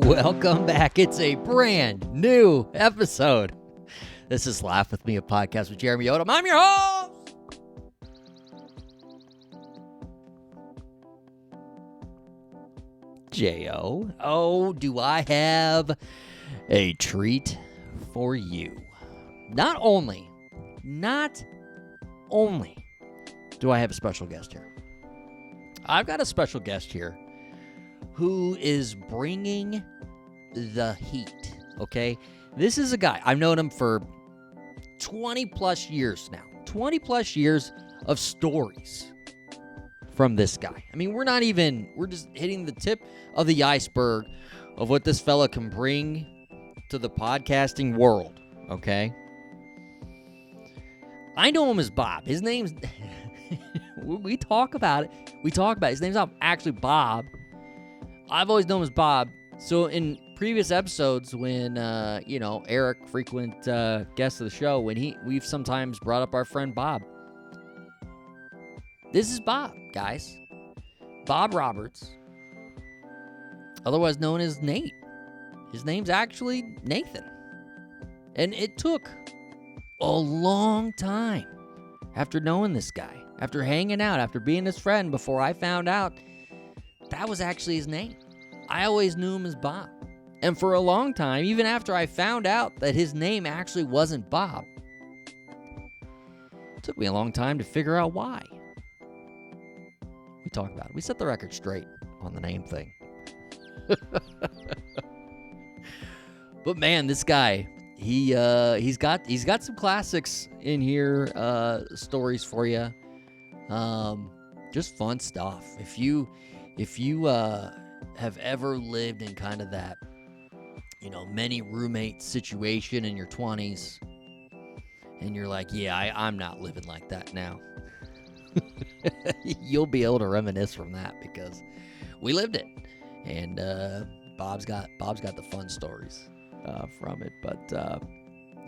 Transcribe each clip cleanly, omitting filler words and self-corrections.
Welcome back. It's a brand new episode. This is Laugh With Me, a podcast with Jeremy Odem. I'm your host. J.O. Oh, do I have a treat for you. Not only do I have a special guest here. I've got a special guest here who is bringing the heat, okay? This is a guy, I've known him for 20 plus years now. 20 plus years of stories from this guy. I mean, we're just hitting the tip of the iceberg of what this fella can bring to the podcasting world, okay? I know him as Bob. His name's, we talk about it. His name's not actually Bob. I've always known him as Bob. So in previous episodes when, Eric, frequent guest of the show, we've sometimes brought up our friend Bob. This is Bob, guys. Bob Roberts, otherwise known as Nate. His name's actually Nathan. And it took a long time after knowing this guy, after hanging out, after being his friend, before I found out that was actually his name. I always knew him as Bob. And for a long time, even after I found out that his name actually wasn't Bob, it took me a long time to figure out why. We talked about it. We set the record straight on the name thing. But man, this guy, he's got some classics in here, stories for you. Just fun stuff. If you have ever lived in kind of that, many roommate situation in your 20s, and you're like, yeah, I'm not living like that now. You'll be able to reminisce from that because we lived it, and Bob's got the fun stories from it. But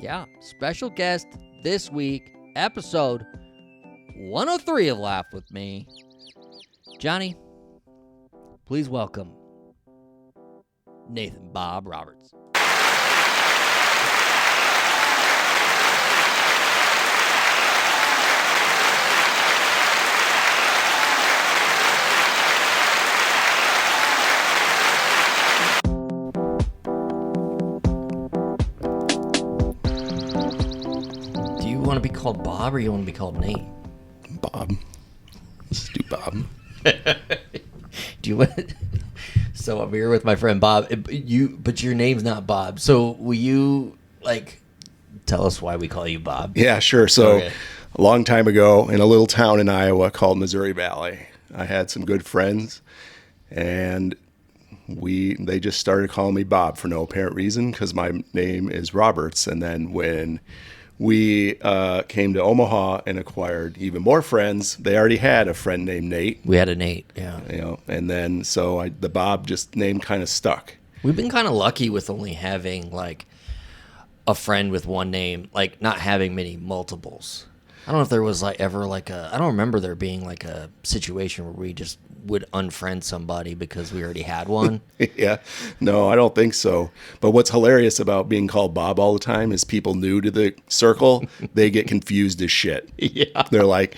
yeah, special guest this week, episode 103 of Laugh With Me. Johnny, please welcome Nathan Bob Roberts. Do you want to be called Bob or you want to be called Nate? Bob. Let's do Bob. Do you want? So I'm here with my friend Bob. But your name's not Bob. So will you tell us why we call you Bob? Yeah, sure. So A long time ago, in a little town in Iowa called Missouri Valley, I had some good friends, and they just started calling me Bob for no apparent reason because my name is Roberts. And then when we came to Omaha and acquired even more friends, they already had a friend named Nate. We had a Nate, yeah. And then so the Bob just name kind of stuck. We've been kind of lucky with only having a friend with one name, not having many multiples. I don't know if there was ever I don't remember there being a situation where we just would unfriend somebody because we already had one. Yeah, no, I don't think so. But what's hilarious about being called Bob all the time is people new to the circle, they get confused as shit. Yeah. They're like,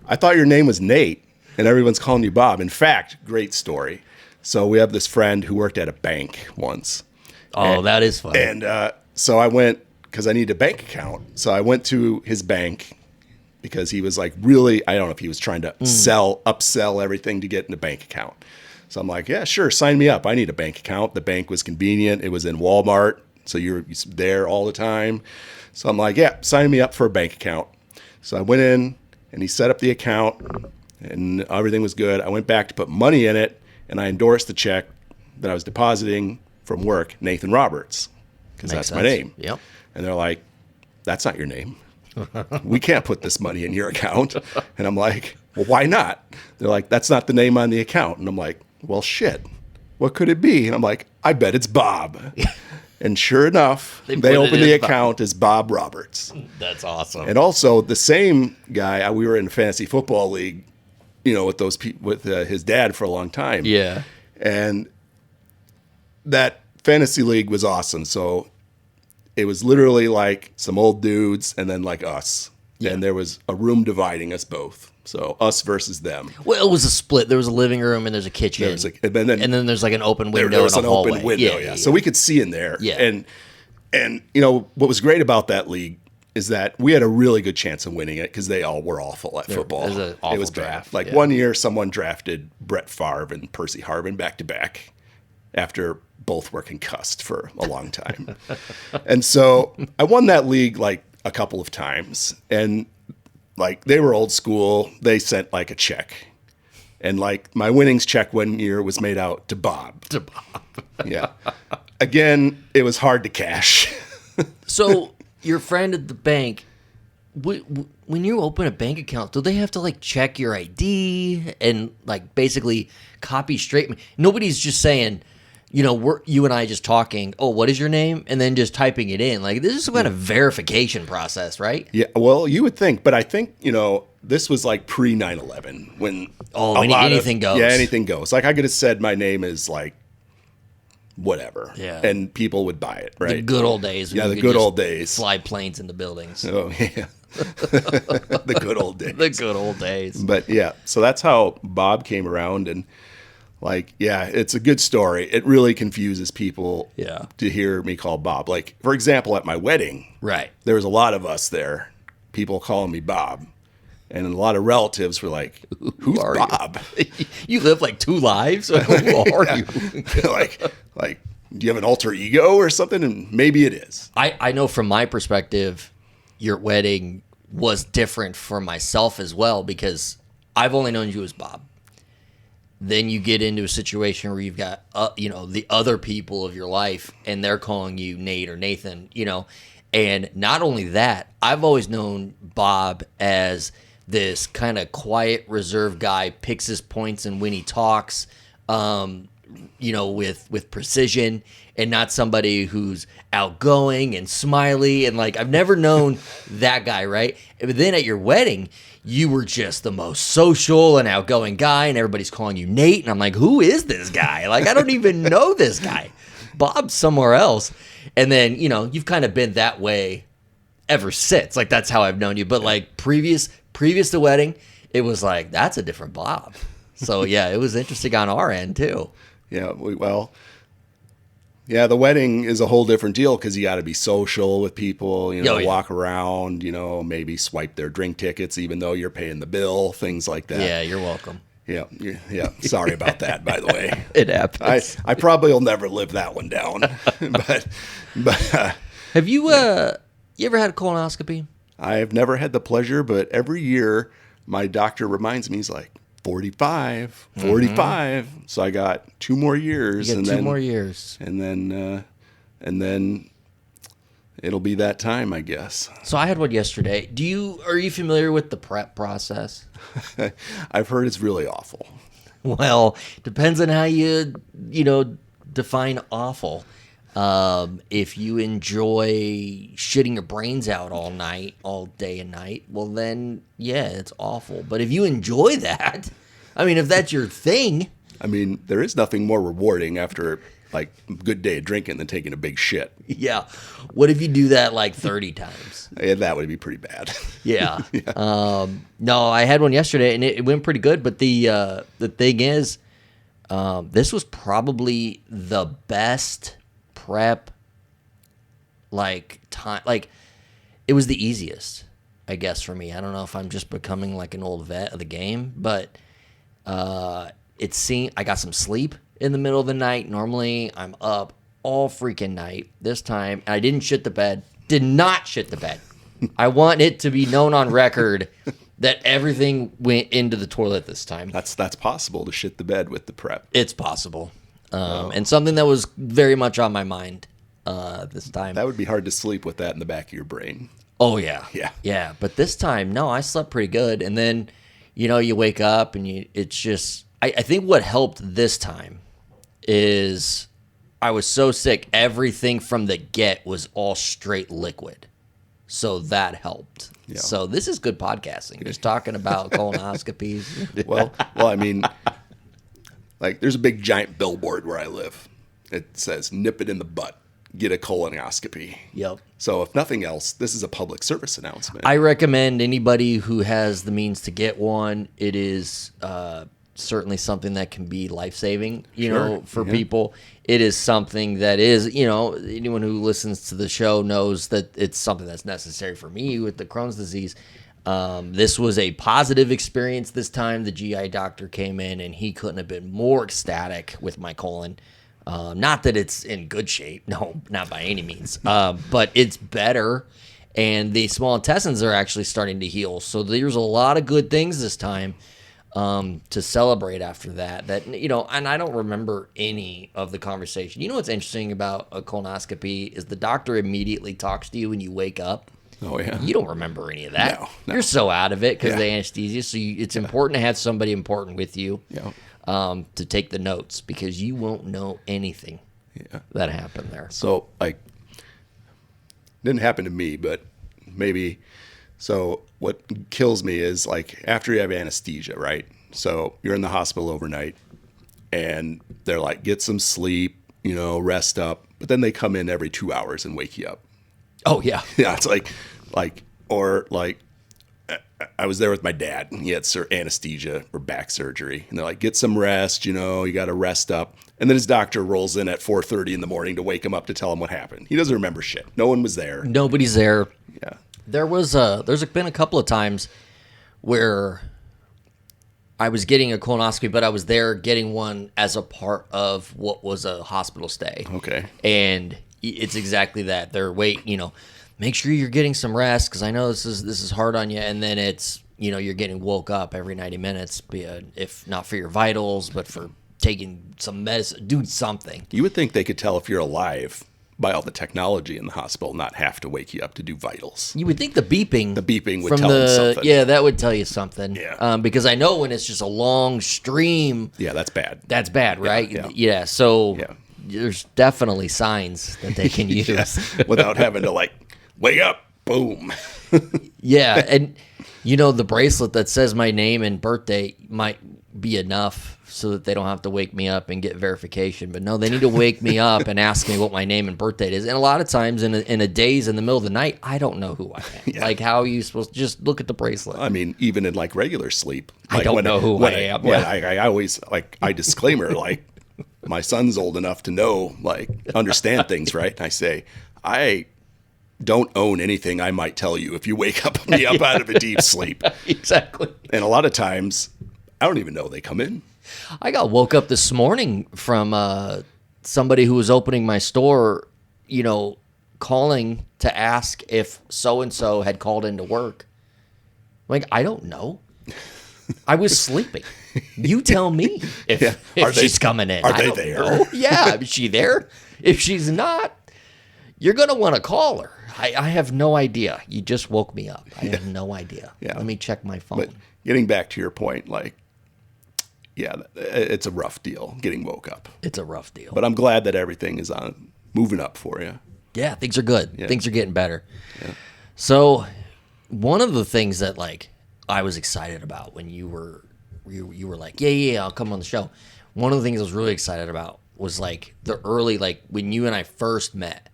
I thought your name was Nate, and everyone's calling you Bob. In fact, great story. So we have this friend who worked at a bank once. Oh, that is funny. And so I went, because I needed a bank account. So I went to his bank because he was really, I don't know if he was trying to upsell everything to get in a bank account. So I'm like, yeah, sure, sign me up. I need a bank account. The bank was convenient. It was in Walmart, so you're there all the time. So I'm like, yeah, sign me up for a bank account. So I went in, and he set up the account, and everything was good. I went back to put money in it, and I endorsed the check that I was depositing from work, Nathan Roberts, because that's my name. Yep. And they're like, that's not your name. We can't put this money in your account. And I'm like, well, why not? They're like, that's not the name on the account. And I'm like, well, shit, what could it be? And I'm like, I bet it's Bob. And sure enough, they opened the account as Bob Roberts. That's awesome. And also the same guy, we were in a fantasy football league, with those with his dad for a long time. Yeah. And that fantasy league was awesome. So it was literally like some old dudes and then like us. Yeah. And there was a room dividing us both. So us versus them. Well, it was a split. There was a living room and there's a kitchen. And then there's like an open window there was and a an hallway. Open window, yeah. So we could see in there. Yeah. And you know, what was great about that league is that we had a really good chance of winning it because they all were awful at football. It was draft. bad. Like one year, someone drafted Brett Favre and Percy Harvin back to back after both were concussed for a long time. And so I won that league like a couple of times. And like they were old school. They sent like a check. And like my winnings check one year was made out to Bob. Yeah. Again, it was hard to cash. So your friend at the bank, when you open a bank account, do they have to like check your ID and like basically copy straight? Nobody's just saying, you know, you and I just talking, oh, what is your name? And then just typing it in. Like this is some kind of verification process, right? Yeah, well, you would think, but I think, you know, this was like pre 9/11 when anything goes. Yeah, anything goes. Like I could have said my name is like whatever. Yeah. And people would buy it, right? The good old days. Yeah, the good old days. Fly planes into buildings. Oh, yeah. The good old days. The good old days. But yeah, so that's how Bob came around. And like, yeah, it's a good story. It really confuses people to hear me call Bob. Like, for example, at my wedding, right, there was a lot of us there, people calling me Bob. And a lot of relatives were like, who's Bob? You live like two lives? Who are you? like, do you have an alter ego or something? And maybe it is. I know from my perspective, your wedding was different for myself as well because I've only known you as Bob. Then you get into a situation where you've got, the other people of your life and they're calling you Nate or Nathan, you know. And not only that, I've always known Bob as this kind of quiet, reserved guy, picks his points and when he talks, with precision and not somebody who's outgoing and smiley. And like, I've never known that guy, right? But then at your wedding, you were just the most social and outgoing guy and everybody's calling you Nate. And I'm like, who is this guy? Like, I don't even know this guy. Bob's somewhere else. And then, you know, you've kind of been that way ever since. Like, that's how I've known you. But like previous to wedding, it was like, that's a different Bob. So yeah, it was interesting on our end too. Yeah, the wedding is a whole different deal because you got to be social with people, walk around, maybe swipe their drink tickets, even though you're paying the bill, things like that. Yeah, you're welcome. Yeah. Sorry about that, by the way. It happens. I probably will never live that one down. but have you ever had a colonoscopy? I have never had the pleasure, but every year my doctor reminds me, he's like, 45. Mm-hmm. So I got 2 more years. You got 2 more years. And then it'll be that time, I guess. So I had one yesterday. Are you familiar with the prep process? I've heard it's really awful. Well, depends on how you define awful. If you enjoy shitting your brains out all day and night, well then, yeah, it's awful. But if you enjoy that, I mean, if that's your thing. I mean, there is nothing more rewarding after like a good day of drinking than taking a big shit. Yeah. What if you do that like 30 times? Yeah, that would be pretty bad. Yeah. No, I had one yesterday and it went pretty good. But the thing is, this was probably the best prep time. Like, it was the easiest, I guess, for me. I don't know if I'm just becoming like an old vet of the game, but it seemed I got some sleep in the middle of the night. Normally I'm up all freaking night. This time I didn't shit the bed. Did not shit the bed. I want it to be known on record that everything went into the toilet this time. That's possible to shit the bed with the prep. It's possible. And something that was very much on my mind this time. That would be hard to sleep with that in the back of your brain. Oh, yeah. Yeah. Yeah. But this time, no, I slept pretty good. And then, you wake up and it's just, I think what helped this time is I was so sick. Everything from the get was all straight liquid. So that helped. Yeah. So this is good podcasting. Just talking about colonoscopies. Well, I mean, like there's a big giant billboard where I live. it says nip it in the butt, get a colonoscopy. Yep. So if nothing else, this is a public service announcement. I recommend anybody who has the means to get one. It is certainly something that can be life-saving, for people. It is something that is, anyone who listens to the show knows that it's something that's necessary for me with the Crohn's disease. This was a positive experience this time. The GI doctor came in, and he couldn't have been more ecstatic with my colon. Not that it's in good shape. No, not by any means. But it's better, and the small intestines are actually starting to heal. So there's a lot of good things this time to celebrate after that. And I don't remember any of the conversation. You know what's interesting about a colonoscopy is the doctor immediately talks to you when you wake up. Oh, yeah. You don't remember any of that. No. You're so out of it because of the anesthesia. So it's important to have somebody important with you to take the notes, because you won't know anything that happened there. So, didn't happen to me, but maybe. So what kills me is after you have anesthesia, right? So you're in the hospital overnight, and they're like, get some sleep, rest up. But then they come in every 2 hours and wake you up. Oh, yeah. Yeah, it's I was there with my dad, and he had anesthesia or back surgery. And they're like, get some rest, you got to rest up. And then his doctor rolls in at 4:30 in the morning to wake him up to tell him what happened. He doesn't remember shit. No one was there. Nobody's there. Yeah. There's been a couple of times where I was getting a colonoscopy, but I was there getting one as a part of what was a hospital stay. Okay. And it's exactly that. They're make sure you're getting some rest, because I know this is hard on you. And then it's, you're getting woke up every 90 minutes, if not for your vitals, but for taking some medicine, do something. You would think they could tell if you're alive by all the technology in the hospital, not have to wake you up to do vitals. You would think the beeping would tell them something. Yeah, that would tell you something. Yeah. Because I know when it's just a long stream. Yeah, that's bad. That's bad, right? Yeah. So there's definitely signs that they can use. Without having to wake up, boom. Yeah, and the bracelet that says my name and birthday might be enough so that they don't have to wake me up and get verification. But no, they need to wake me up and ask me what my name and birth date is. And a lot of times in a daze in the middle of the night, I don't know who I am. Yeah. How are you supposed to just look at the bracelet? I mean, even in regular sleep. I don't know who I am. Yeah, I always, I disclaimer, my son's old enough to know, understand things, right? I say, I don't own anything I might tell you if you wake me up out of a deep sleep. Exactly. And a lot of times, I don't even know they come in. I got woke up this morning from somebody who was opening my store, calling to ask if so-and-so had called into work. I don't know. I was sleeping. You tell me if she's coming in. Are they there? Know. Yeah, is she there? If she's not, you're going to want to call her. I have no idea. You just woke me up. I have no idea. Yeah. Let me check my phone. But getting back to your point, it's a rough deal getting woke up. It's a rough deal. But I'm glad that everything is moving up for you. Yeah, things are good. Yeah. Things are getting better. Yeah. So one of the things that I was excited about when you were like, yeah, I'll come on the show. One of the things I was really excited about was the early, when you and I first met.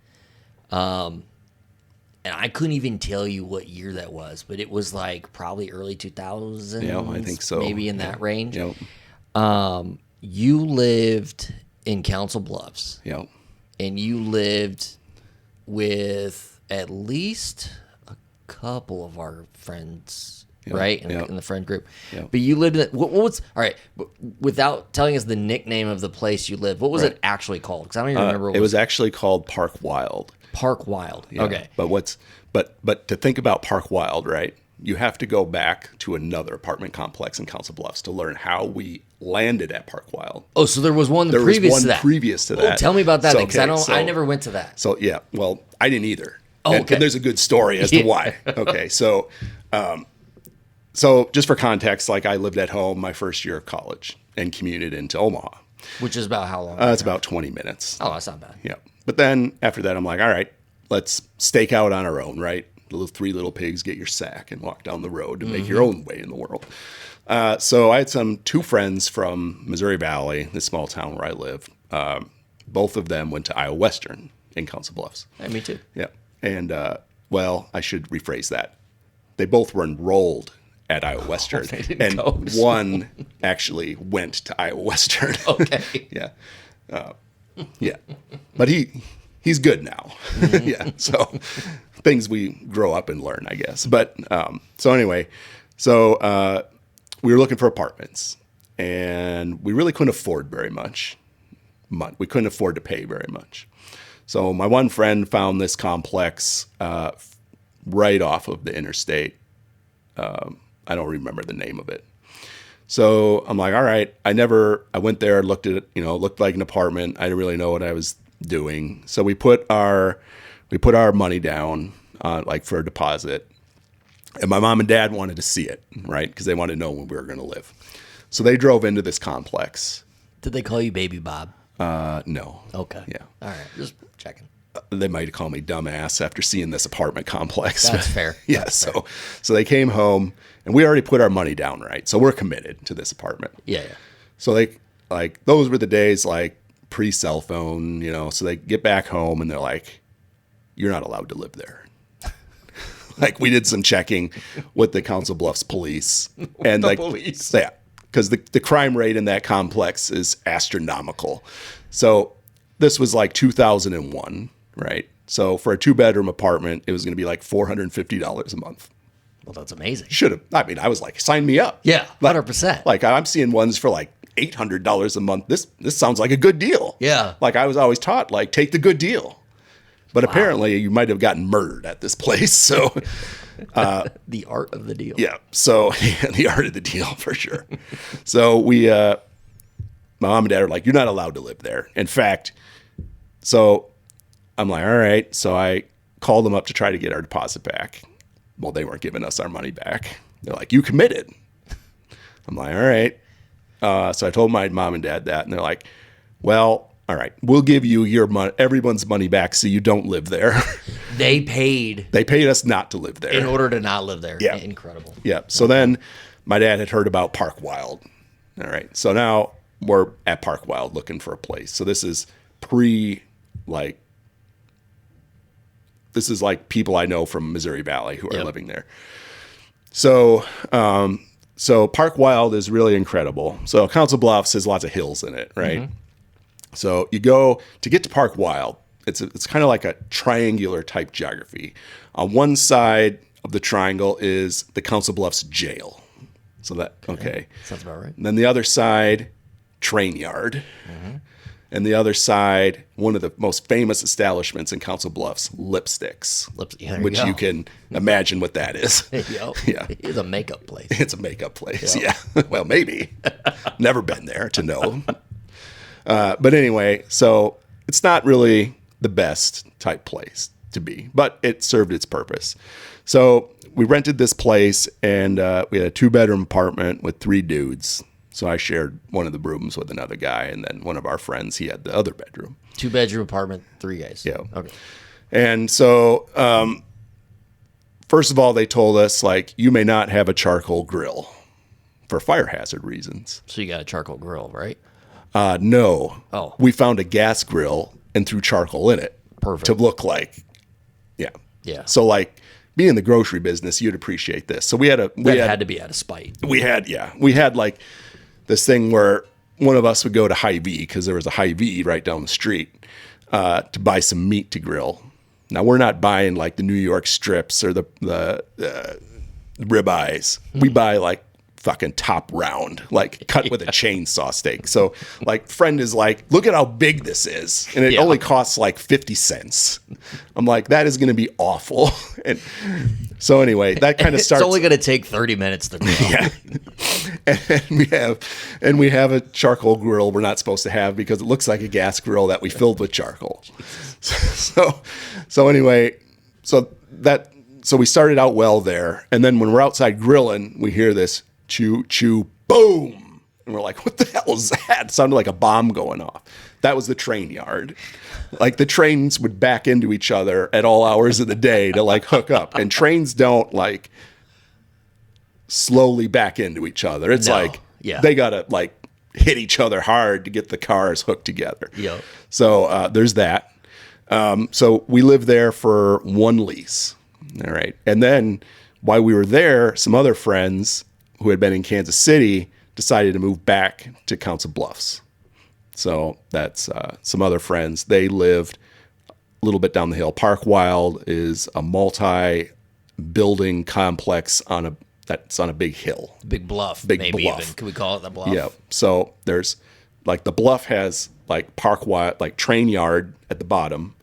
And I couldn't even tell you what year that was, but it was probably early 2000s. Yeah, I think so. Maybe in that range. Yep. You lived in Council Bluffs. Yep. And you lived with at least a couple of our friends, right? In the friend group. Yep. But you lived at, what was, all right, without telling us the nickname of the place you lived, what was it actually called? Because I don't even remember what it was actually called Park Wild. Park Wild. Yeah. Okay. But to think about Park Wild, right? You have to go back to another apartment complex in Council Bluffs to learn how we landed at Park Wild. Oh, so there was one previous to that. Tell me about that, because I never went to that. So yeah, well, I didn't either. Oh, okay. And there's a good story as to why. Okay, so just for context, I lived at home my first year of college and commuted into Omaha. Which is about how long? It's about 20 minutes. Oh, that's not bad. Yeah. But then after that, I'm like, all right, let's stake out on our own, right? Three little pigs, get your sack and walk down the road to make your own way in the world. So I had two friends from Missouri Valley, this small town where I live, both of them went to Iowa Western in Council Bluffs. Hey, me too. Yeah. And, well, I should rephrase that. They both were enrolled at Iowa Western. They didn't and go. one actually went to Iowa Western. Okay. Yeah. Yeah. But he's good now. Yeah. So things we grow up and learn, I guess. But so anyway, we were looking for apartments, and we really couldn't afford very much. We couldn't afford to pay very much. So my one friend found this complex right off of the interstate. I don't remember the name of it. So I'm like, all right. I went there, looked at it, looked like an apartment. I didn't really know what I was doing. So we put our money down, like for a deposit. And my mom and dad wanted to see it, right? Because they wanted to know when we were going to live. So they drove into this complex. Did they call you Baby Bob? No. Okay. Yeah. All right. Just checking. They might call me dumbass after seeing this apartment complex. That's fair. Yeah. That's so they came home, and we already put our money down, right? So we're committed to this apartment. Yeah. So those were the days pre-cell phone, so they get back home and they're like, you're not allowed to live there. We did some checking with the Council Bluffs police. And police. Yeah. Because the crime rate in that complex is astronomical. So this was 2001, right? So for a 2-bedroom apartment, it was going to be $450 a month. Well, that's amazing. Should have. I mean, I was like, sign me up. Yeah, 100%. I'm seeing ones for $800 a month. This sounds like a good deal. Yeah. I was always taught, take the good deal. But apparently you might have gotten murdered at this place. So the art of the deal. yeah. So the art of the deal for sure. So my mom and dad are like, you're not allowed to live there. In fact, so I'm like, all right. So I called them up to try to get our deposit back. Well, they weren't giving us our money back. They're like, you committed. I'm like, all right. So I told my mom and dad that, and they're like, well, all right, we'll give you everyone's money back so you don't live there. They paid us not to live there. in order to not live there. Yeah. Incredible. Yeah. So then my dad had heard about Park Wild. All right. So now we're at Park Wild looking for a place. So this is people I know from Missouri Valley who are living there. So Park Wild is really incredible. So Council Bluffs has lots of hills in it, right? Mm-hmm. So you go to get to Park Wild. It's kind of like a triangular type geography. On one side of the triangle is the Council Bluffs jail. So okay. Sounds about right. And then the other side, train yard. Mm-hmm. And the other side, one of the most famous establishments in Council Bluffs, Lipsticks, which you can imagine what that is. Yeah. It's a makeup place. It's a makeup place. Yep. Yeah. Well, maybe. Never been there to know. But anyway, so it's not really the best type place to be, but it served its purpose. So we rented this place, and we had a 2-bedroom apartment with 3 dudes. So I shared one of the rooms with another guy, and then one of our friends, he had the other bedroom. 2-bedroom apartment, 3 guys. Yeah. Okay. And so, first of all, they told us, you may not have a charcoal grill for fire hazard reasons. So you got a charcoal grill, right? No. Oh. We found a gas grill and threw charcoal in it. Perfect. To look like, yeah. Yeah. So being in the grocery business, you'd appreciate this. So we had to be out of spite. We had this thing where one of us would go to Hy-Vee because there was a Hy-Vee right down the street to buy some meat to grill. Now we're not buying the New York strips or the ribeyes. We buy fucking top round, cut with a chainsaw steak. So friend is look at how big this is. And it only costs 50 cents. I'm like, that is going to be awful. And so anyway, that kind of starts. It's only going to take 30 minutes to grill. Yeah. And we have a charcoal grill we're not supposed to have because it looks like a gas grill that we filled with charcoal. So anyway, so we started out well there. And then when we're outside grilling, we hear this choo, choo, boom. And we're like, what the hell is that? It sounded like a bomb going off. That was the train yard. The trains would back into each other at all hours of the day to hook up. And trains don't slowly back into each other. It's they gotta hit each other hard to get the cars hooked together. Yep. So there's that. So we lived there for one lease. All right. And then while we were there, some other friends who had been in Kansas City decided to move back to Council Bluffs. So that's some other friends. They lived a little bit down the hill. Park Wild is a multi-building complex that's on a big hill. Big bluff. Big maybe bluff. Even. Can we call it the bluff? Yeah. So there's like the bluff has like Park Wild, like train yard at the bottom,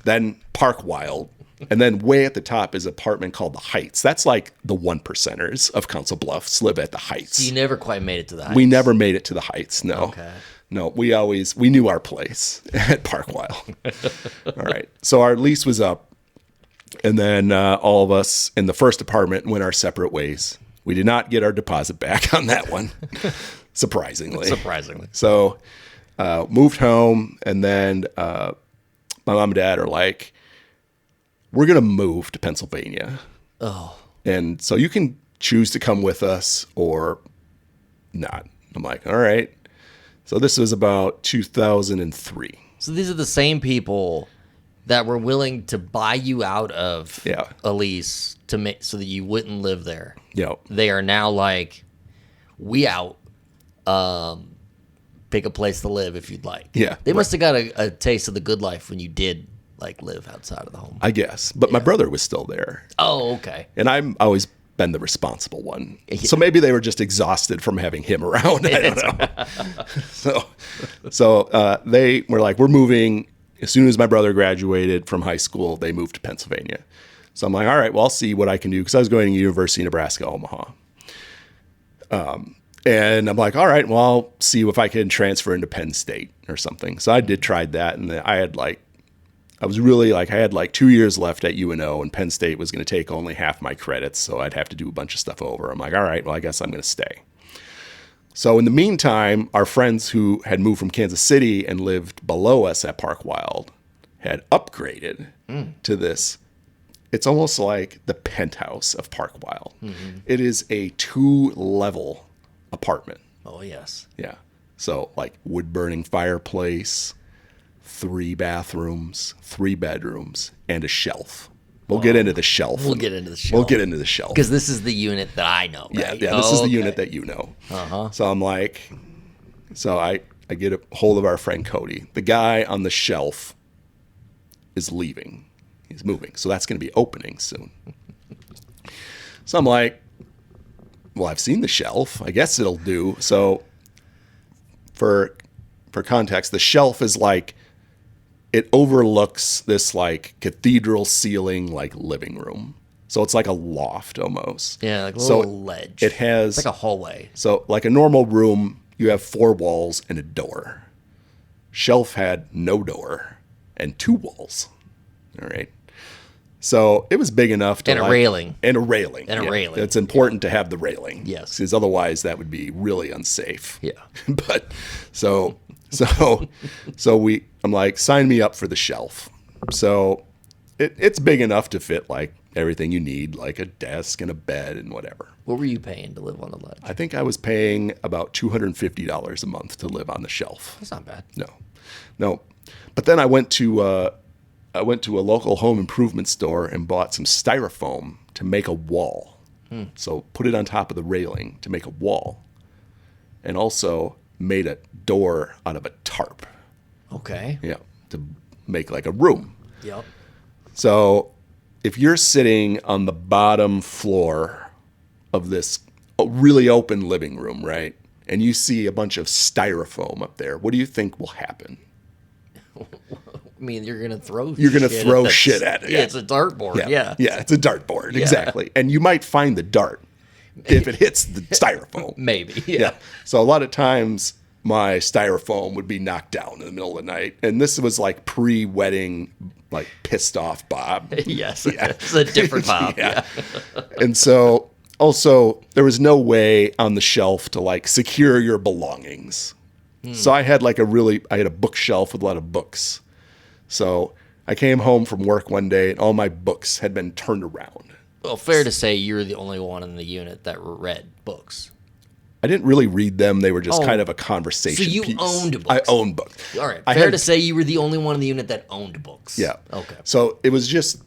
then Park Wild, and then way at the top is an apartment called the Heights. That's like the 1%ers of Council Bluffs live at the Heights. So you never quite made it to the Heights. We never made it to the Heights. No. Okay. No, we knew our place at Park Wild. All right. So our lease was up, and then all of us in the first apartment went our separate ways. We did not get our deposit back on that one, surprisingly. So moved home, and then my mom and dad are like, we're going to move to Pennsylvania. Oh. And so you can choose to come with us or not. I'm like, all right. So this was about 2003. So these are the same people that were willing to buy you out of a lease to make so that you wouldn't live there. Yeah. They are now like, we out. Pick a place to live if you'd like. Yeah. They must have got a taste of the good life when you did like live outside of the home. I guess. But my brother was still there. Oh, okay. And I've always been the responsible one. Yeah. So maybe they were just exhausted from having him around. I don't know. So they were like, we're moving. As soon as my brother graduated from high school, they moved to Pennsylvania. So I'm like, all right, well, I'll see what I can do. Because I was going to University of Nebraska, Omaha. And I'm like, all right, well, I'll see if I can transfer into Penn State or something. So I tried that. And I had I had 2 years left at UNO, and Penn State was going to take only half my credits. So I'd have to do a bunch of stuff over. I'm like, all right, well, I guess I'm going to stay. So in the meantime, our friends who had moved from Kansas City and lived below us at Park Wild had upgraded to this. It's almost like the penthouse of Park Wild. Mm-hmm. It is a 2-level apartment. Oh, yes. Yeah. So like wood-burning fireplace, 3 bathrooms, 3 bedrooms, and a shelf. We'll get into the shelf. Because this is the unit that I know, right? Yeah, this is the unit that you know. Uh-huh. So I'm like, I get a hold of our friend Cody. The guy on the shelf is leaving. He's moving. So that's going to be opening soon. So I'm like, well, I've seen the shelf. I guess it'll do. So for context, the shelf is like, it overlooks this like cathedral ceiling, like living room. So it's like a loft almost. Yeah, like a little ledge. It has it's like a hallway. So like a normal room, you have 4 walls and a door. Shelf had no door and 2 walls. All right. So it was big enough to and a railing. And a railing. It's important to have the railing. Yes. Because otherwise that would be really unsafe. Yeah. But I'm like, sign me up for the shelf. So it's big enough to fit like everything you need, like a desk and a bed and whatever. What were you paying to live on the ledge? I think I was paying about $250 a month to live on the shelf. That's not bad. No. But then I went to a local home improvement store and bought some styrofoam to make a wall. So put it on top of the railing to make a wall. And also made a door out of a tarp. Okay. Yeah, to make like a room. Yep. So if you're sitting on the bottom floor of this really open living room, right, and you see a bunch of styrofoam up there, what do you think will happen? I mean, you're going to throw shit at it. Yeah, it's a dartboard. Yeah, it's a dartboard. Exactly. And you might find the dart if it hits the styrofoam. Maybe. Yeah. So a lot of times my styrofoam would be knocked down in the middle of the night. And this was like pre-wedding, like pissed off Bob. Yes. Yeah. It's a different Bob. Yeah. And so also there was no way on the shelf to like secure your belongings. So I had a bookshelf with a lot of books. So I came home from work one day and all my books had been turned around. Well, fair to say you're the only one in the unit that read books. I didn't really read them. They were just kind of a conversation So you piece. owned books. I owned books. All right. Fair to say you were the only one in the unit that owned books. Yeah. Okay. So it was just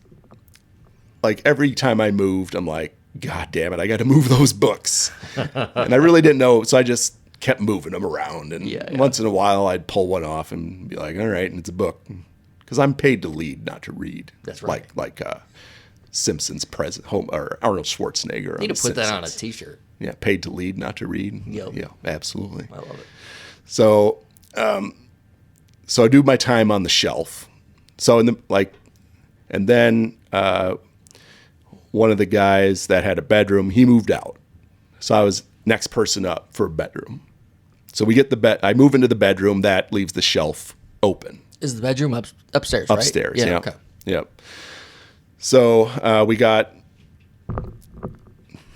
like every time I moved, I'm like, God damn it, I got to move those books. And I really didn't know. So I just kept moving them around. And once in a while, I'd pull one off and be like, all right, and it's a book. Because I'm paid to lead, not to read. That's right. Like Simpsons president, or Arnold Schwarzenegger. You need to put that on a T-shirt. Yeah, paid to lead, not to read. Yep. Yeah, absolutely. I love it. So, so I do my time on the shelf. So and then one of the guys that had a bedroom, he moved out. So I was next person up for a bedroom. So we get the bed. I move into the bedroom that leaves the shelf open. Is the bedroom upstairs? Right? Upstairs. Yeah. Yeah. Okay. Yep. So we got.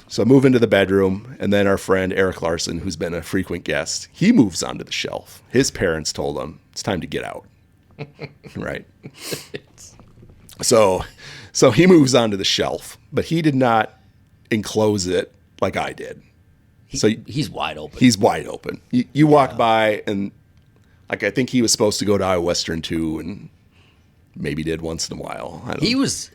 So I move into the bedroom, and then our friend Eric Larson, who's been a frequent guest, he moves onto the shelf. His parents told him it's time to get out. Right. So he moves onto the shelf, but he did not enclose it like I did. So he's wide open. He's wide open. You walk by, and like I think he was supposed to go to Iowa Western too, and maybe did once in a while. He was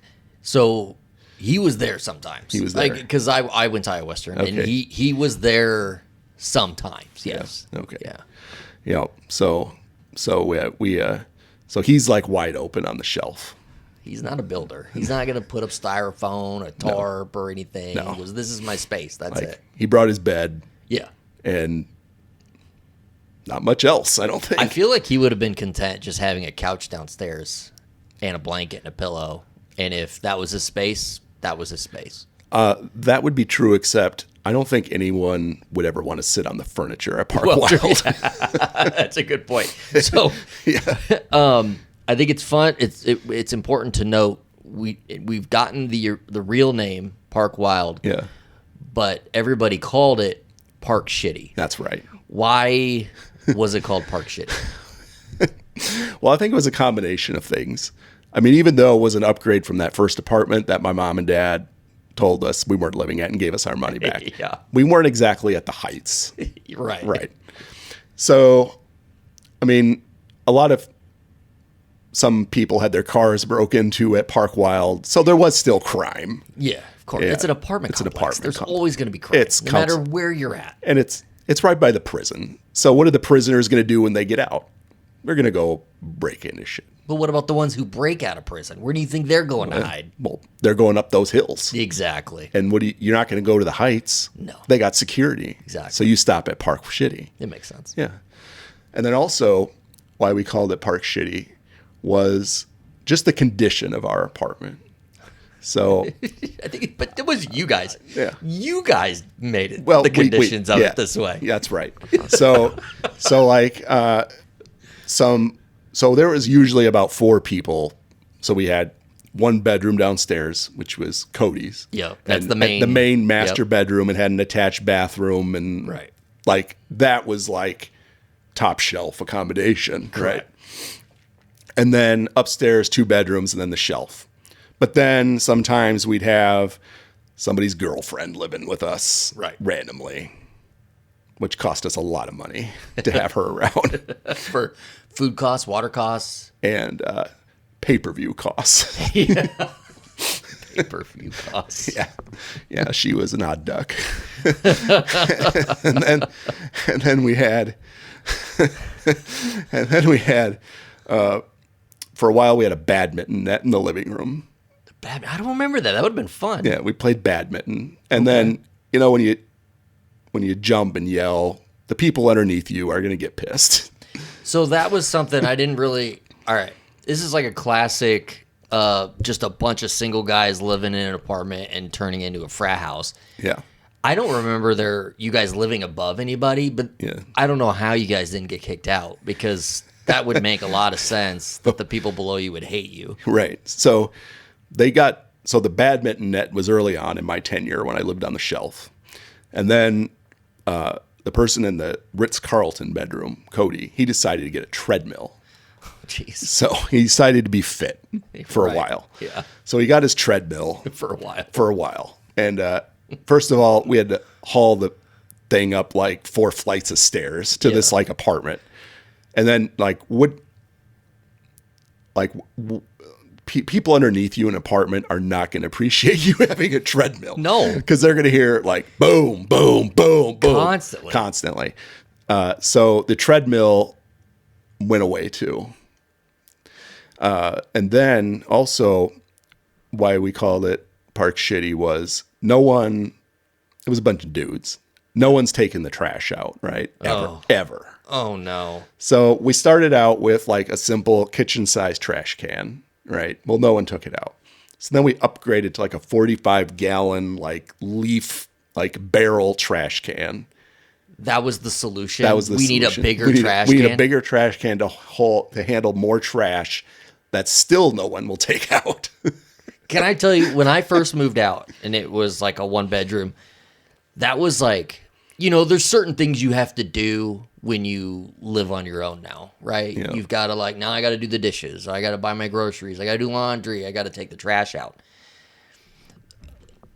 there sometimes. He was there. Because I went to Iowa Western, and he was there sometimes. Yes. Yeah. Okay. Yeah. Yeah. So he's like wide open on the shelf. He's not a builder. He's not going to put up styrofoam, a tarp, or anything. No. He goes, this is my space. That's it. He brought his bed. Yeah. And not much else, I don't think. I feel like he would have been content just having a couch downstairs and a blanket and a pillow. And if that was his space, that was his space. That would be true, except I don't think anyone would ever want to sit on the furniture at Park Wild. That's a good point. So, I think it's fun. It's important to note we've gotten the real name Park Wild. Yeah. But everybody called it Park Shitty. That's right. Why was it called Park Shitty? Well, I think it was a combination of things. I mean, even though it was an upgrade from that first apartment that my mom and dad told us we weren't living at and gave us our money back. Yeah. We weren't exactly at the heights. Right. Right. So, I mean, some people had their cars broke into at Park Wild, so there was still crime. Yeah, of course. Yeah. It's an apartment complex. An apartment There's complex. Always going to be crime, no matter where you're at. And it's right by the prison. So what are the prisoners going to do when they get out? They're going to go break into shit. But what about the ones who break out of prison? Where do you think they're going to hide? Well, they're going up those hills. Exactly. And you're not going to go to the heights. No. They got security. Exactly. So you stop at Park Shitty. It makes sense. Yeah. And then also why we called it Park Shitty was just the condition of our apartment. So but it was you guys. Yeah. You guys made it. Well, the conditions of it this way. Yeah, that's right. So there was usually about 4 people. So we had one bedroom downstairs, which was Cody's. Yeah, that's and the main. The main master bedroom. It had an attached bathroom, and like that was like top shelf accommodation. Correct. Right. And then upstairs, 2 bedrooms, and then the shelf. But then sometimes we'd have somebody's girlfriend living with us randomly, which cost us a lot of money to have her around. For food costs, water costs. And pay-per-view costs. Pay-per-view costs. Yeah, she was an odd duck. and then we had for a while we had a badminton net in the living room. I don't remember that. That would have been fun. Yeah, we played badminton. And then, when you jump and yell, the people underneath you are going to get pissed. So that was something I didn't really... All right. This is like a classic, just a bunch of single guys living in an apartment and turning into a frat house. Yeah. I don't remember you guys living above anybody, but I don't know how you guys didn't get kicked out, because that would make a lot of sense that the people below you would hate you. Right. So the badminton net was early on in my tenure when I lived on the shelf. And then the person in the Ritz-Carlton bedroom, Cody, he decided to get a treadmill. Jeez. So he decided to be fit for a while. Yeah. So he got his treadmill. For a while. And first of all, we had to haul thing up like 4 flights of stairs to this like apartment. And then like people underneath you in an apartment are not going to appreciate you having a treadmill. No. Because they're going to hear like boom, boom, boom, boom. Constantly. So the treadmill went away too. And then also why we called it Park Shitty was it was a bunch of dudes. No one's taking the trash out, right? Ever. Oh, no. So we started out with like a simple kitchen-sized trash can, right? Well, no one took it out. So then we upgraded to like a 45-gallon like leaf, like barrel trash can. That was the solution? That was the solution. We need a bigger trash can? We need a bigger trash can to handle more trash that still no one will take out. Can I tell you, when I first moved out and it was like a 1-bedroom, that was like, there's certain things you have to do when you live on your own now, right? Yeah. You've got to like, now I got to do the dishes. I got to buy my groceries. I got to do laundry. I got to take the trash out.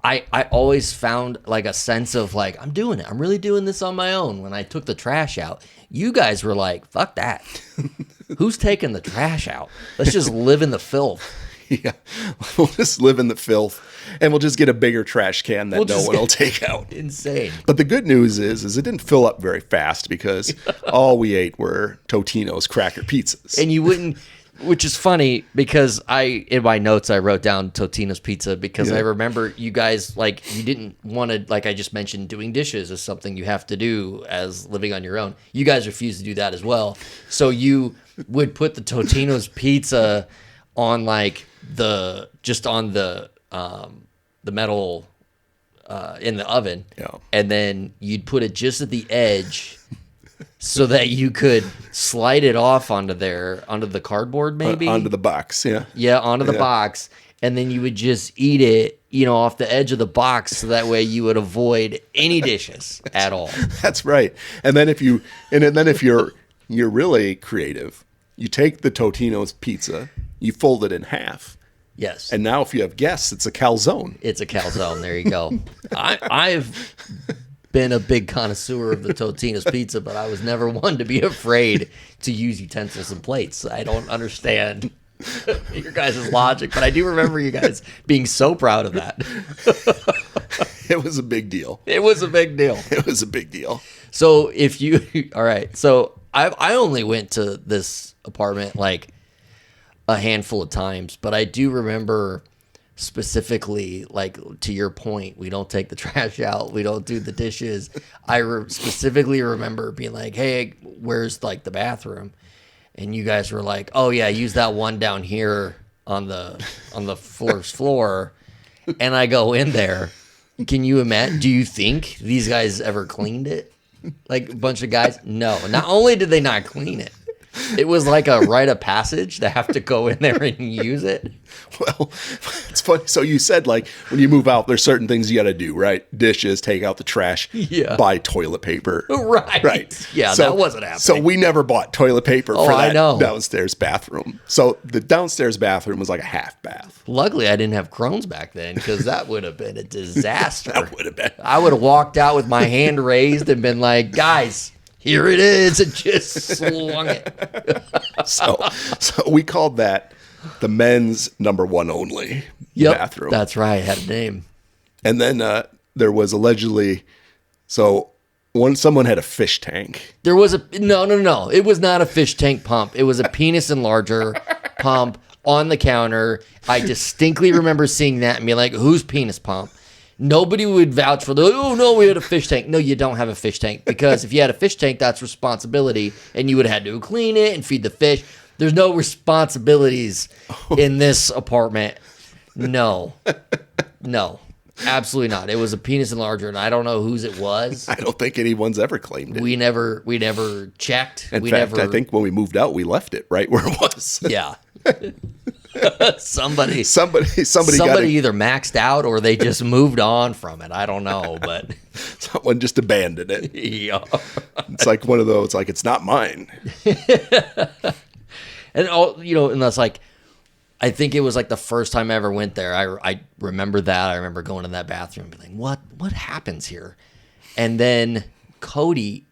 I always found like a sense of like, I'm doing it. I'm really doing this on my own. When I took the trash out, you guys were like, fuck that. Who's taking the trash out? Let's just live in the filth. Yeah, we'll just live in the filth, and we'll just get a bigger trash can that no one will take out. Insane. But the good news is it didn't fill up very fast because all we ate were Totino's cracker pizzas. And you wouldn't, which is funny because in my notes, I wrote down Totino's pizza because I remember you guys, like, you didn't want to, like I just mentioned, doing dishes is something you have to do as living on your own. You guys refused to do that as well. So you would put the Totino's pizza on like the metal in the oven, and then you'd put it just at the edge so that you could slide it off onto the cardboard, maybe onto the box, onto the box, and then you would just eat it, off the edge of the box, so that way you would avoid any dishes at all. That's right. And then if you're really creative, you take the Totino's pizza, you fold it in half. Yes. And now if you have guests, it's a calzone. It's a calzone. There you go. I've been a big connoisseur of the Totino's pizza, but I was never one to be afraid to use utensils and plates. I don't understand your guys' logic, but I do remember you guys being so proud of that. It was a big deal. It was a big deal. It was a big deal. So all right. So I only went to this apartment like a handful of times, but I do remember specifically, like, to your point, we don't take the trash out, we don't do the dishes. I specifically remember being like, hey, where's like the bathroom? And you guys were like, oh yeah, use that one down here on the first floor. And I go in there. Can you imagine? Do you think these guys ever cleaned it? Like a bunch of guys? No. Not only did they not clean it, it was like a rite of passage to have to go in there and use it. Well, it's funny. So you said, like, when you move out, there's certain things you got to do, right? Dishes, take out the trash, buy toilet paper. Right. Yeah, so, that wasn't happening. So we never bought toilet paper for that downstairs bathroom. So the downstairs bathroom was like a half bath. Luckily, I didn't have Crohn's back then, because that would have been a disaster. That would have been. I would have walked out with my hand raised and been like, guys, here it is, and just slung it. So we called that the men's number one only bathroom. That's right. It had a name. And then there was allegedly, someone had a fish tank. There was no. It was not a fish tank pump. It was a penis enlarger pump on the counter. I distinctly remember seeing that and being like, whose penis pump? Nobody would vouch for oh, no, we had a fish tank. No, you don't have a fish tank, because if you had a fish tank, that's responsibility, and you would have had to clean it and feed the fish. There's no responsibilities in this apartment. No, absolutely not. It was a penis enlarger, and I don't know whose it was. I don't think anyone's ever claimed it. We never checked. In fact, I think when we moved out, we left it right where it was. Yeah. Somebody either maxed out or they just moved on from it. I don't know, but someone just abandoned it. Yeah. It's like one of those, like, it's not mine. And and that's like, I think it was like the first time I ever went there. I remember that. I remember going in that bathroom and being like, what happens here? And then Cody,